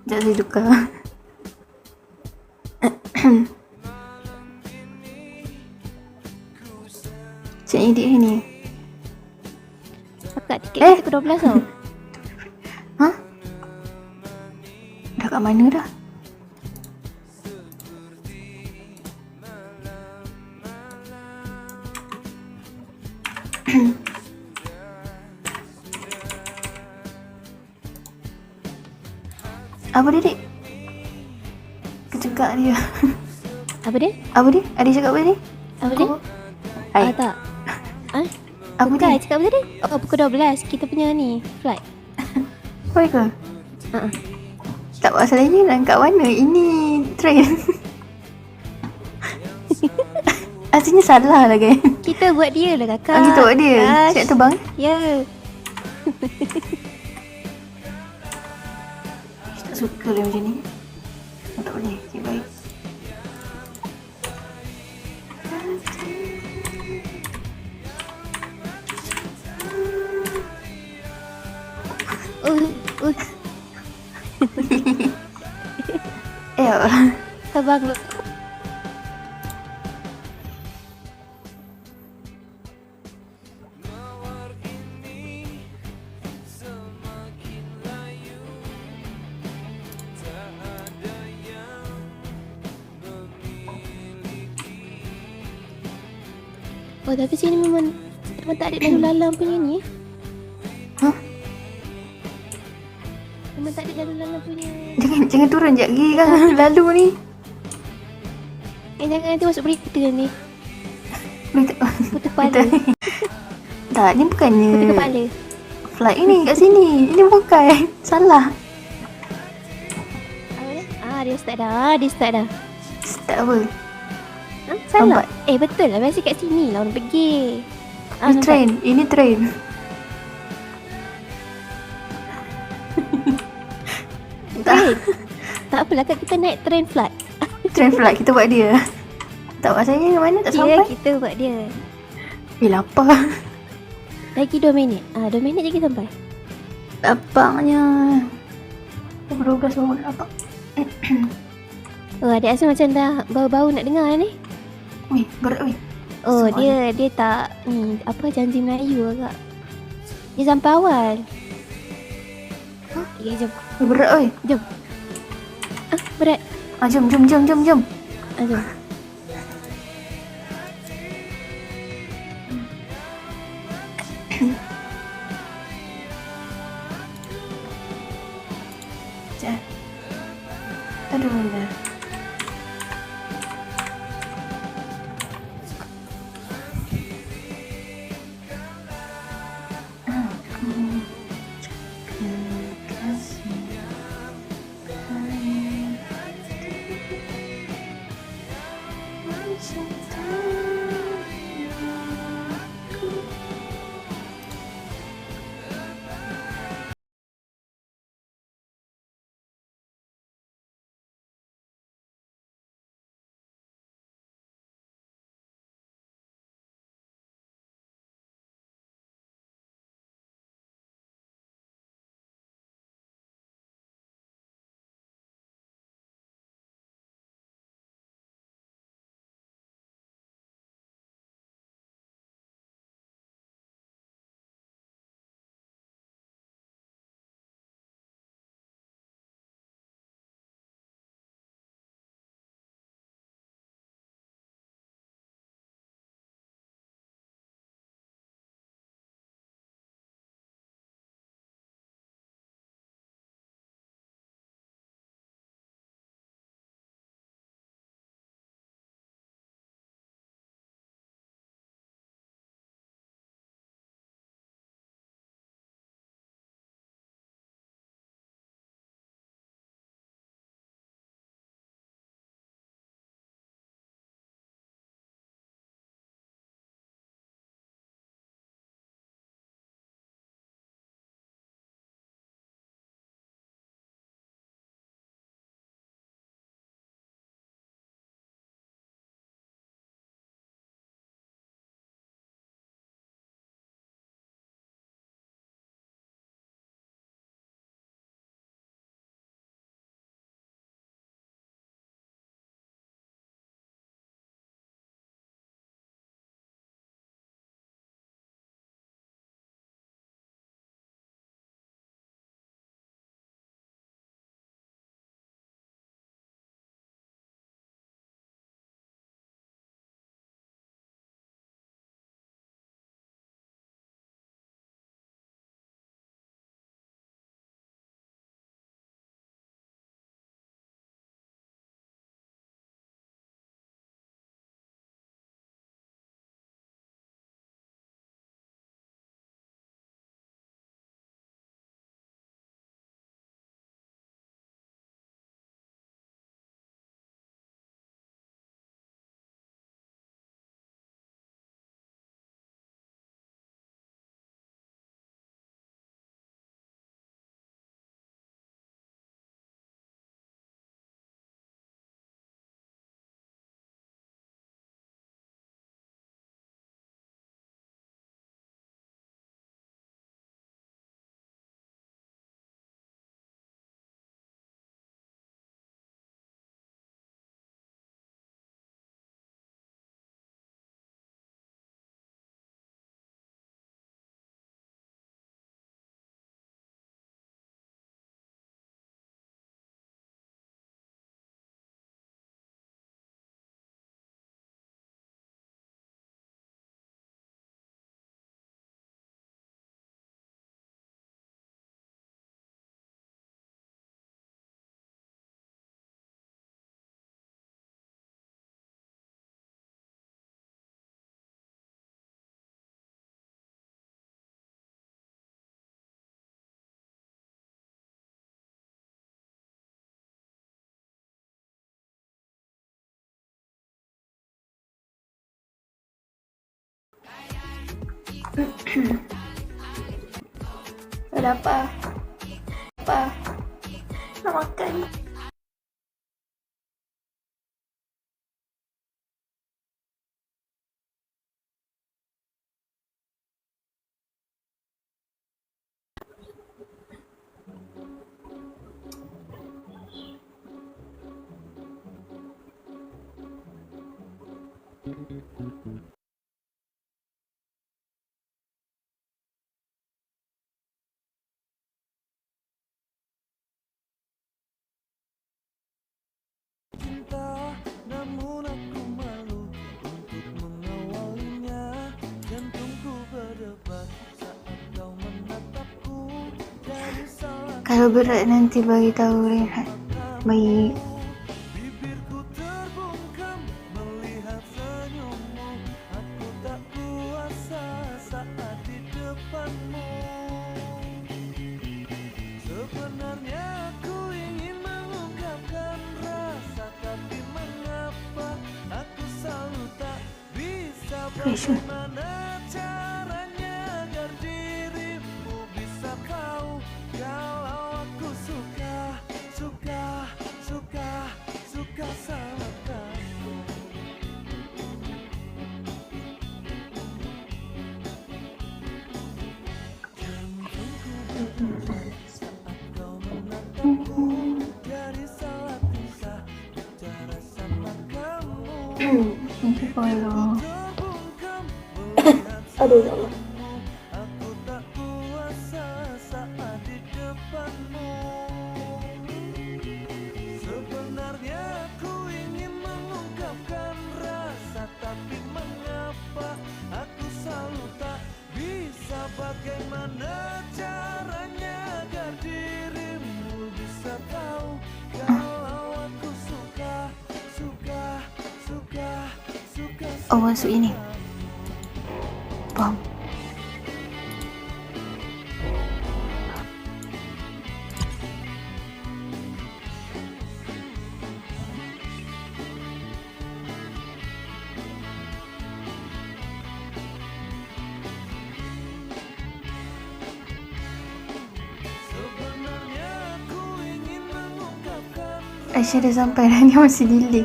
Sekejap saya tukar. Cik edit hari ni. Akak tiket kita ke 12 tau. Ha? Dah kat mana dah? Apa dia, Dik? Kecegak dia. Apa dia? Apa dia? Adik cakap apa tadi? Apa dia? Hai. Tak. Apa Bukan, dia? cakap apa tadi? Oh, pukul 12 kita punya ni flight. Apa ke? Tak, masalahnya nak kat mana? Ini train. Asalnya salah lah kan? Kita buat dia lah kakak. Kita buat dia? Siap terbang? Ya. Tak suka lah macam ni. Oh, tak boleh. Okay, baik. Terbang dulu. Oh tapi sini memang tak ada lalu lalang punya ni. Hah? Memang tak ada lalu lalang punya. Jangan turun sekejap lagi kan lalu ni. Jangan nanti masuk berita ni. Putus kepala. Tak, ni bukannya Putus kepala. flight ini kat sini. Ini bukan. Salah. Dia start dah. Start apa? Salah. Betul lah. Biasa kat sini lah orang pergi. Ini train. Ini train. Tak apalah kan kita naik train flight. Train flight kita buat dia. Tak rasanya mana tak sampai. Kita buat dia. Lapar. Lagi 2 minit. 2 minit lagi sampai. Lapaknya. 12 baru lapar. Adik rasa macam dah bau-bau nak dengar ni. Weh, berat weh. Dia tak ni apa janji Melayu agak. Dia sampai awal. Okay, jom. Berat weh. Jom. Berat. Jom. Jom. Aduh. Ada apa? Apa? Nak makan? Namun aku malu untuk mengawalinya. Jantungku berdebar saat kau menatapku. Dari salah Kalau berat nanti bagi tahu Rehat. Bagi bibirku terbungkam melihat senyummu. Aku tak kuasa saat di depanmu. Sebenarnya aku ingin mengungkapkan rasa, tapi mengapa aku selalu tak bisa. Bagaimana caranya agar dirimu bisa tahu kalau aku suka sama kamu. Jantungku berdebar saat kau menatapku. Dari salah tingkah bicara sama kamu. Nanti kalau Terbungkam melihat aduh ya Allah. aku tak kuasa saat di depanmu. Sebenarnya aku ingin mengungkapkan rasa, tapi mengapa aku selalu tak bisa. Bagaimana caranya agar dirimu bisa tahu kalau aku suka Oh, masuk ini. Paham. Sebenarnya aku ingin mengungkapkan Aisyah dah sampai dah, ni masih delay.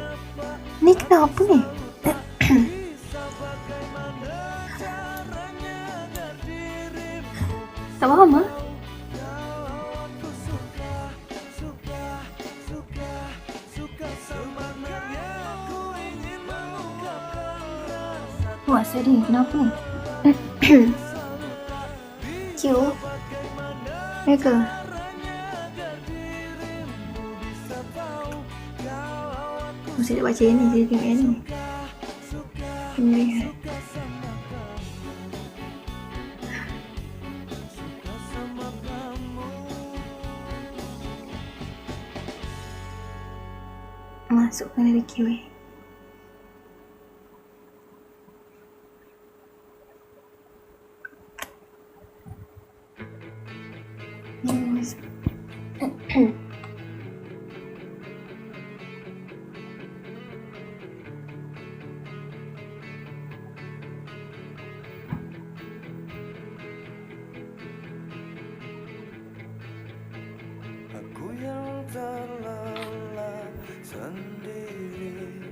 Ni kenapa ni? Tak faham ah? Wah, sedih. Kenapa ni? Q. Ya ke? Mesti nak baca ni, jadi tengok ni. Lihat. Masukkan dari QA. Yes. aku yang terlelap sendiri,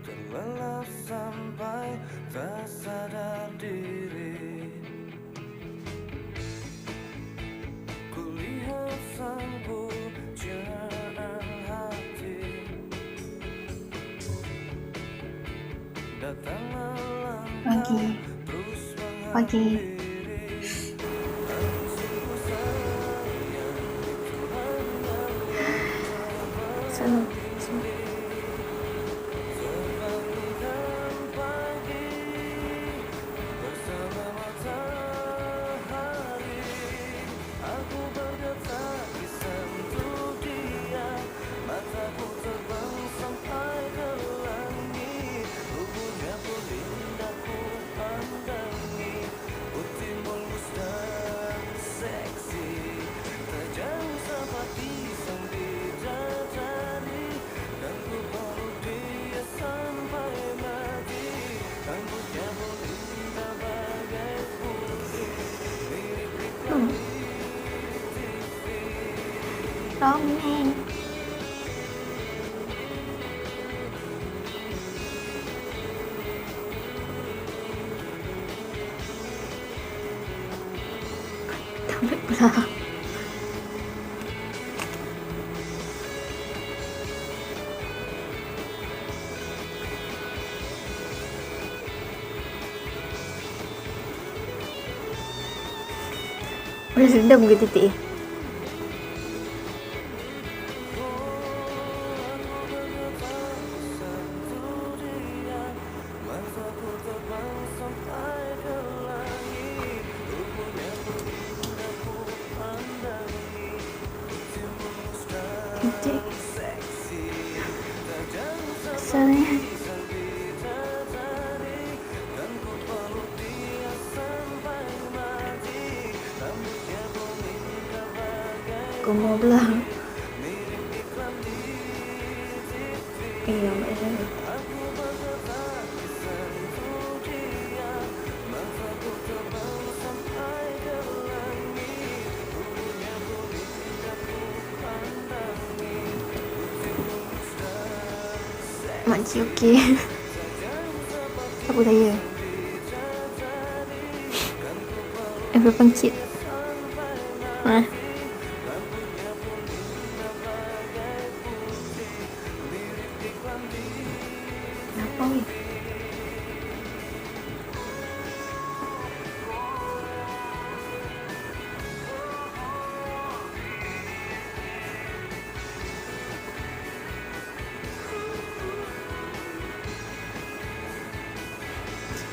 terlelap sampai tak sadar diri. Kulihat sang pujaan hati datanglah Pagi. Pagi. Salam. Ku kamu. Tablet pula. Boleh sedap ke titik? Titik. Asalnya. Kumau belah. Lambat sangat. Makcik okey. Apa saya? Apa pengkit? Kenapa weh?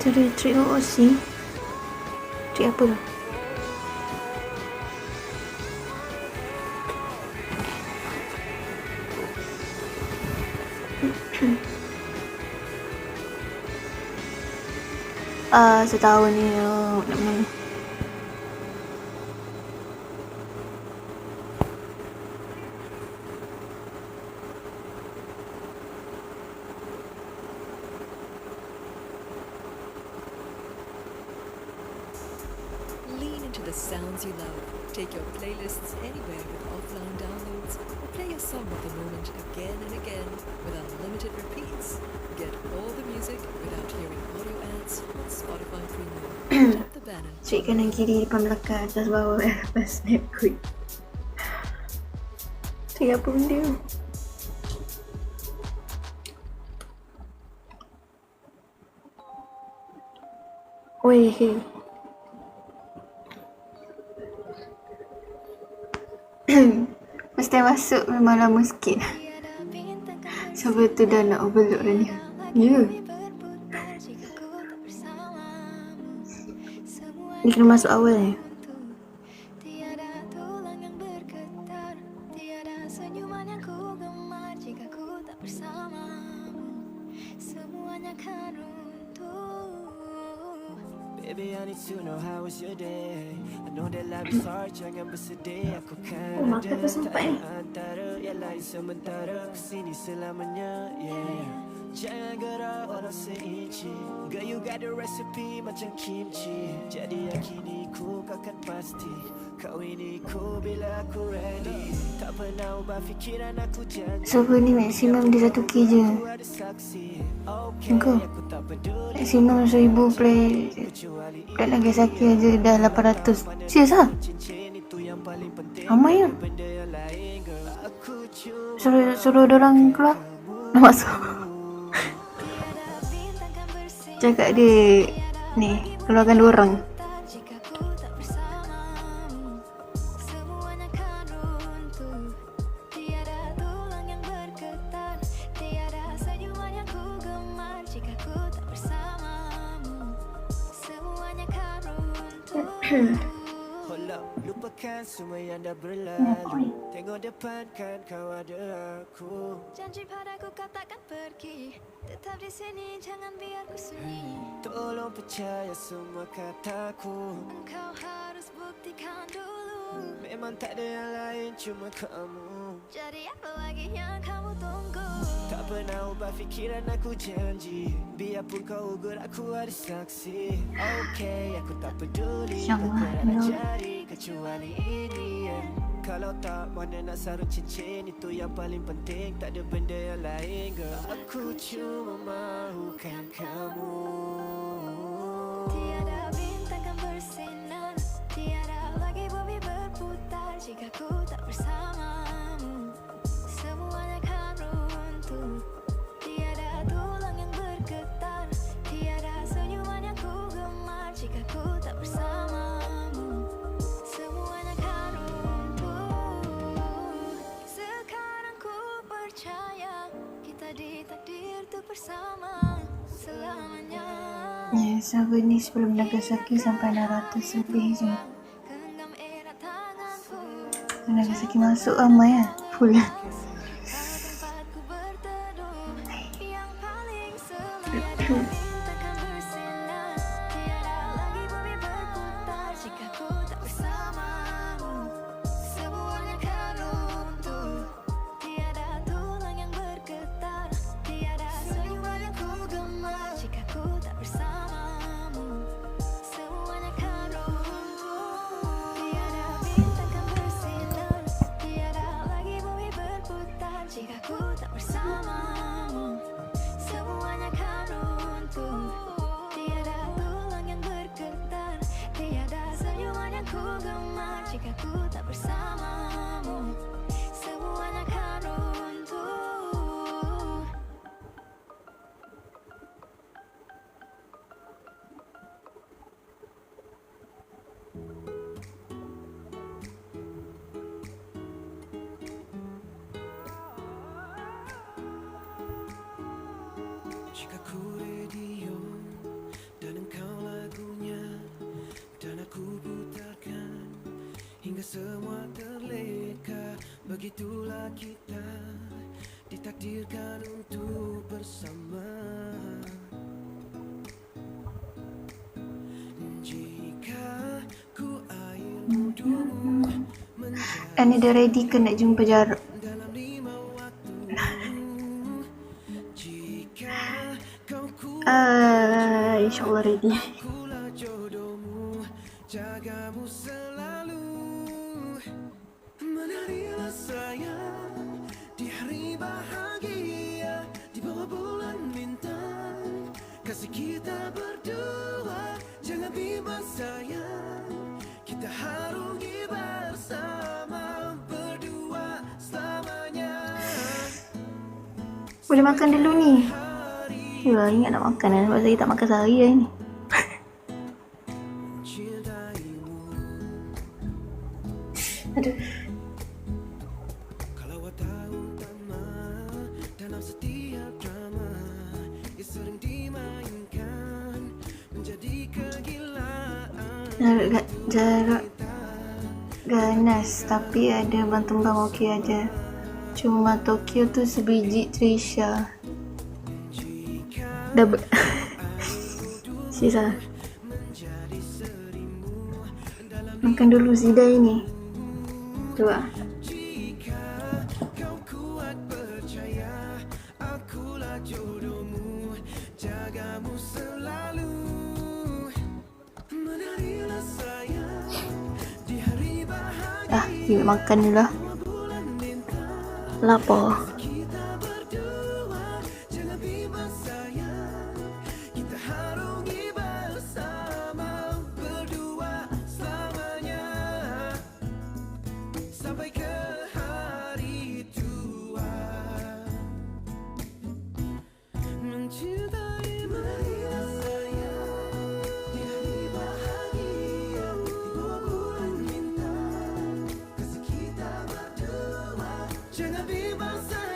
Trik OOC. Trik apa tu? Setahun ni nak mana? Lean into the sounds you love. Take your playlists anywhere with offline downloads, or play your song of the moment again and again with unlimited repeats. Get all the music without hearing audio ads on Spotify Premium. Tap the banner. Cik kanan kiri depan belakang atas bawah lepas snap quick. Cik apa benda tu? Weh. Mesti masuk memang lama sikit. Sampai tu dah nak overload dah ni. Ya. Ni kena masuk awal ni. Baby, I need to know how was your day. I know that life is hard, jangan bersedih. Aku kan makan tu sampai ni. antara yang lain sementara kesini selamanya, yeah. Jangan gerak walau seinci. Girl, you got the recipe macam kimchi. Jadi yakini ku akan pasti kawini ku bila aku ready. Tak pernah ubah fikiran aku janji. Server ni maksimum dia 1K je. Engkau maksimum 1000 play. Dan lagi sakit je dah 800. Serius lah? Ramai lah. Suruh dorang keluar. Nak masuk. Cakap dia ni keluarkan 2 orang. Lupakan semua yang dah berlalu. Tengok depan kan kau ada aku. Janji padaku kau takkan pergi. Tetap di sini jangan biar ku sunyi. Tolong percaya semua kataku. Engkau harus buktikan dulu. Memang tak ada yang lain cuma kamu. Jadi apa lagi yang kamu tunggu? Tak pernah ubah fikiran aku janji. Biarpun kau ugut aku ada saksi. Okay, aku tak peduli. Kau nak jari kecuali ini, yeah. kalau tak mana nak sarung cincin. Itu yang paling penting, tak ada benda yang lain girl. Aku cuma mahukan kamu. Tiada bintang kan bersinar, tiada lagi bumi berputar jika ku tak bersamamu. Semuanya kan runtuh, tiada tulang yang bergetar, tiada senyuman yang ku gemar jika ku tak bersamamu. Semuanya kan runtuh. Sekarang ku percaya kita ditakdir untuk bersama selamanya. Ya, server ni sebelum Nagasaki sampai 600 lebih je. Nagasaki masuk ramai lah. Full lah. Jika ku tak bersamamu, semuanya kan runtuh. Tiada tulang yang bergetar, tiada senyuman yang ku gemar. Jika ku tak bersamamu, semuanya kan runtuh. Jika ku radio dan engkau lagunya, dan aku putarkan hingga semua terleka. Begitulah kita ditakdirkan untuk bersama. Jika ku air mudumu Ani dah ready ke nak jumpa Jarod? InsyaAllah ready. Jagamu selalu, menarilah sayang di hari bahagia, di bawah bulan bintang. Kasih kita berdua, jangan bimbang sayang, kita harungi bersama berdua selamanya. Boleh makan dulu ni. Ya, ingat nak makan kan, sebab saya tak makan sehari hari ni. Aduh. Kalau tahu utama dalam setiap drama yang sering dimainkan menjadi kegilaan. Jarod ganas tapi ada bang okey aja. Cuma Tokyo tu sebiji Trisha. Double. Sisa. Makan dulu sidai ni. Dua. Yuk makan dulu lah. Lapar. Jangan bimbang sayang.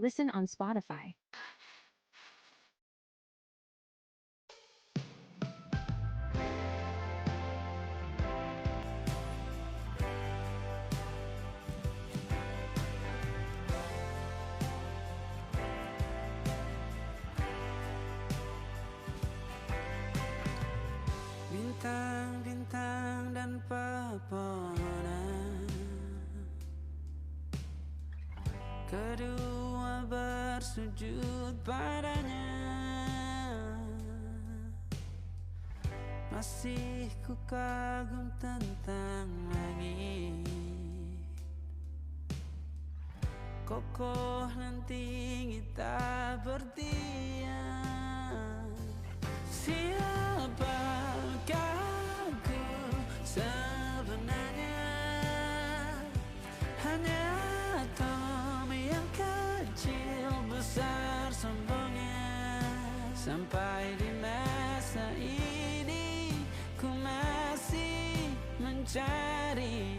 Listen on Spotify. Bintang-bintang dan pepohonan, kedua bersujud padanya. Masih ku kagum tentang langit, kokoh dan tinggi tak bertiang. Siapakah aku sebenarnya? Hanya atom yang kecil besar sombongnya. Sampai di masa ini ku masih mencari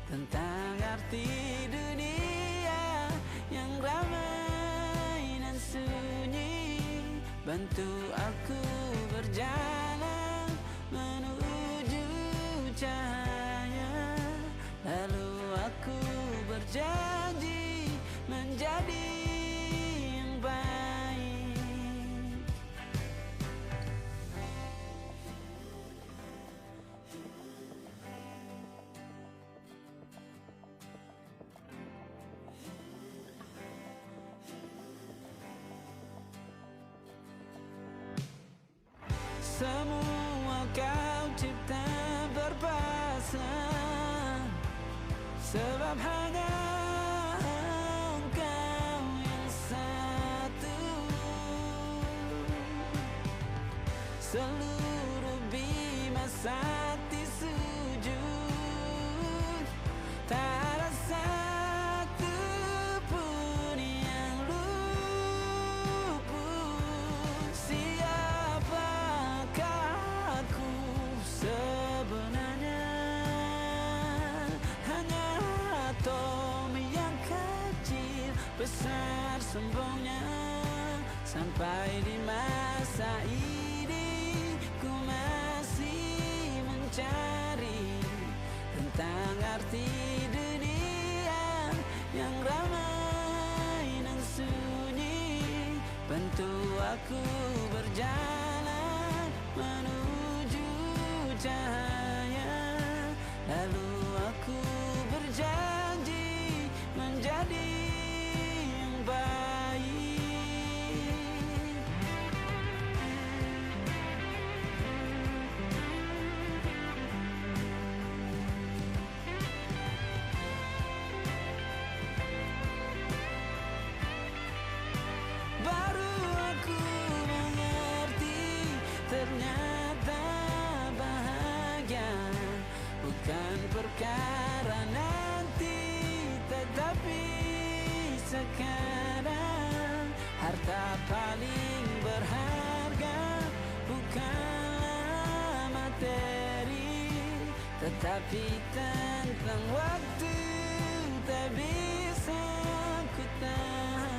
tentang arti dunia yang ramai dan sunyi. Bantu aku berjalan menuju cahaya, lalu aku berjanji menjadi yang baik. Semua kau cipta berpasang, sebab hanya engkau yang satu. Seluruh bima sakti sujud, tak ada satu pun yang luput. Siapakah aku sebenarnya? Hanya atom yang kecil besar sombongnya. Sampai di masa ini ku masih mencari tentang arti dunia yang ramai dan sunyi. Bantu aku berjalan menuju cahaya, lalu aku berjanji menjadi yang baik. Baru aku mengerti, ternyata bahagia bukan perkara nanti, tetapi sekarang. Harta paling berharga bukanlah materi, tetapi tentang waktu tak bisa ku tahan.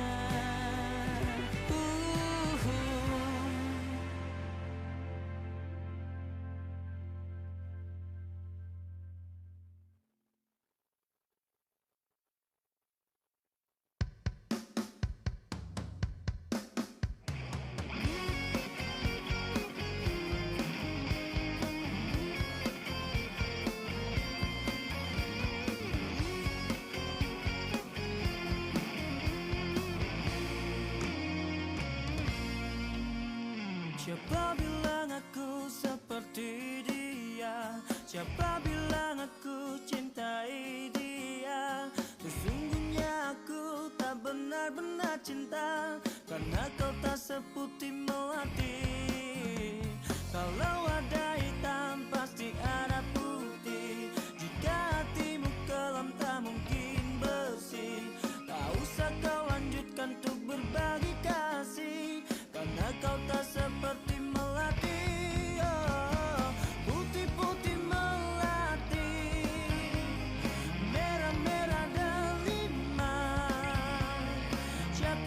Siapa bilang aku seperti dia? Siapa bilang aku cintai dia? Sesungguhnya aku tak benar-benar cinta, karena kau tak seputih melati. Kalau ada hitam pasti ada putih. Jika hatimu kelam tak mungkin bersih. Tak usah kau lanjutkan untuk berbagi kasih, karena kau tak seperti melati. Oh, putih-putih melati, merah-merah delima. Siapa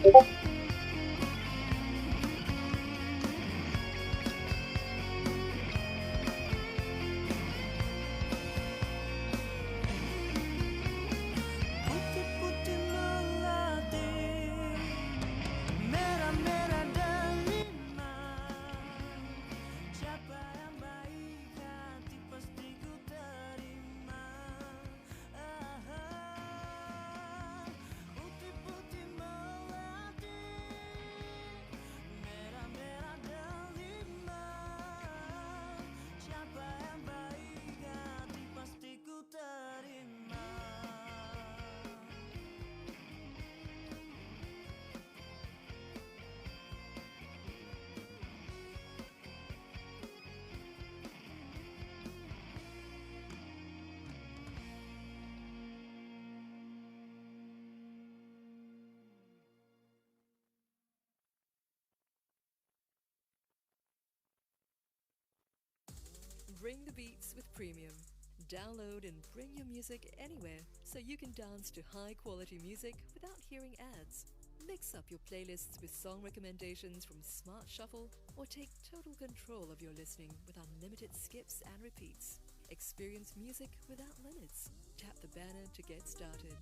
Putih-putih melati, merah-merah delima. Siapa yang baik hati pasti ku terima. Putih-putih melati, merah-merah delima. Siapa yang baik hati pasti ku terima. Bring the beats with Premium. Download and bring your music anywhere so you can dance to high quality music without hearing ads. Mix up your playlists with song recommendations from Smart Shuffle or take total control of your listening with unlimited skips and repeats. Experience music without limits. Tap the banner to get started.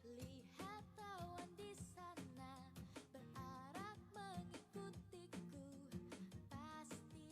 Lihat awan di sana berarah mengikutiku. Pasti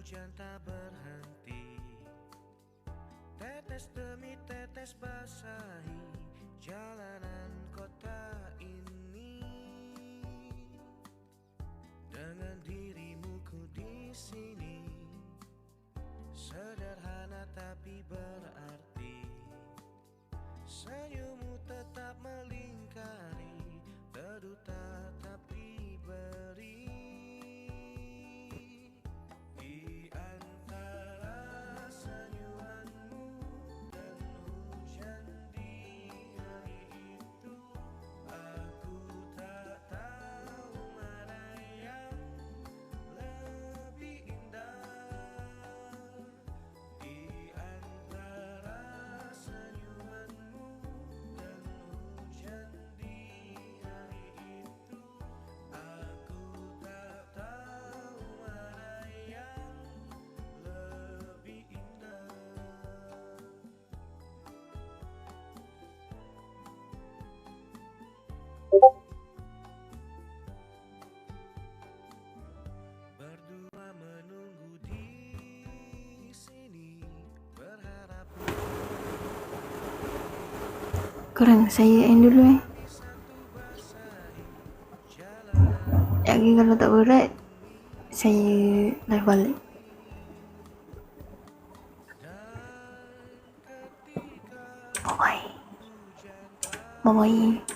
hujan tak berhenti. Tetes demi tetes basahi jalanan kota ini. Dengan dirimu ku di sini, sederhana tapi berarti. Senyummu tetap melingkari, teduh tetap diberi. Di antara senyumanmu dan hujan di hari itu, aku tak tahu mana yang lebih indah. Di antara senyumanmu dan hujan di hari itu, aku tak tahu mana yang lebih indah. Berdua menunggu di sini, berharap. Korang saya end dulu Lagi kalau tak berat saya live balik. Bye bye.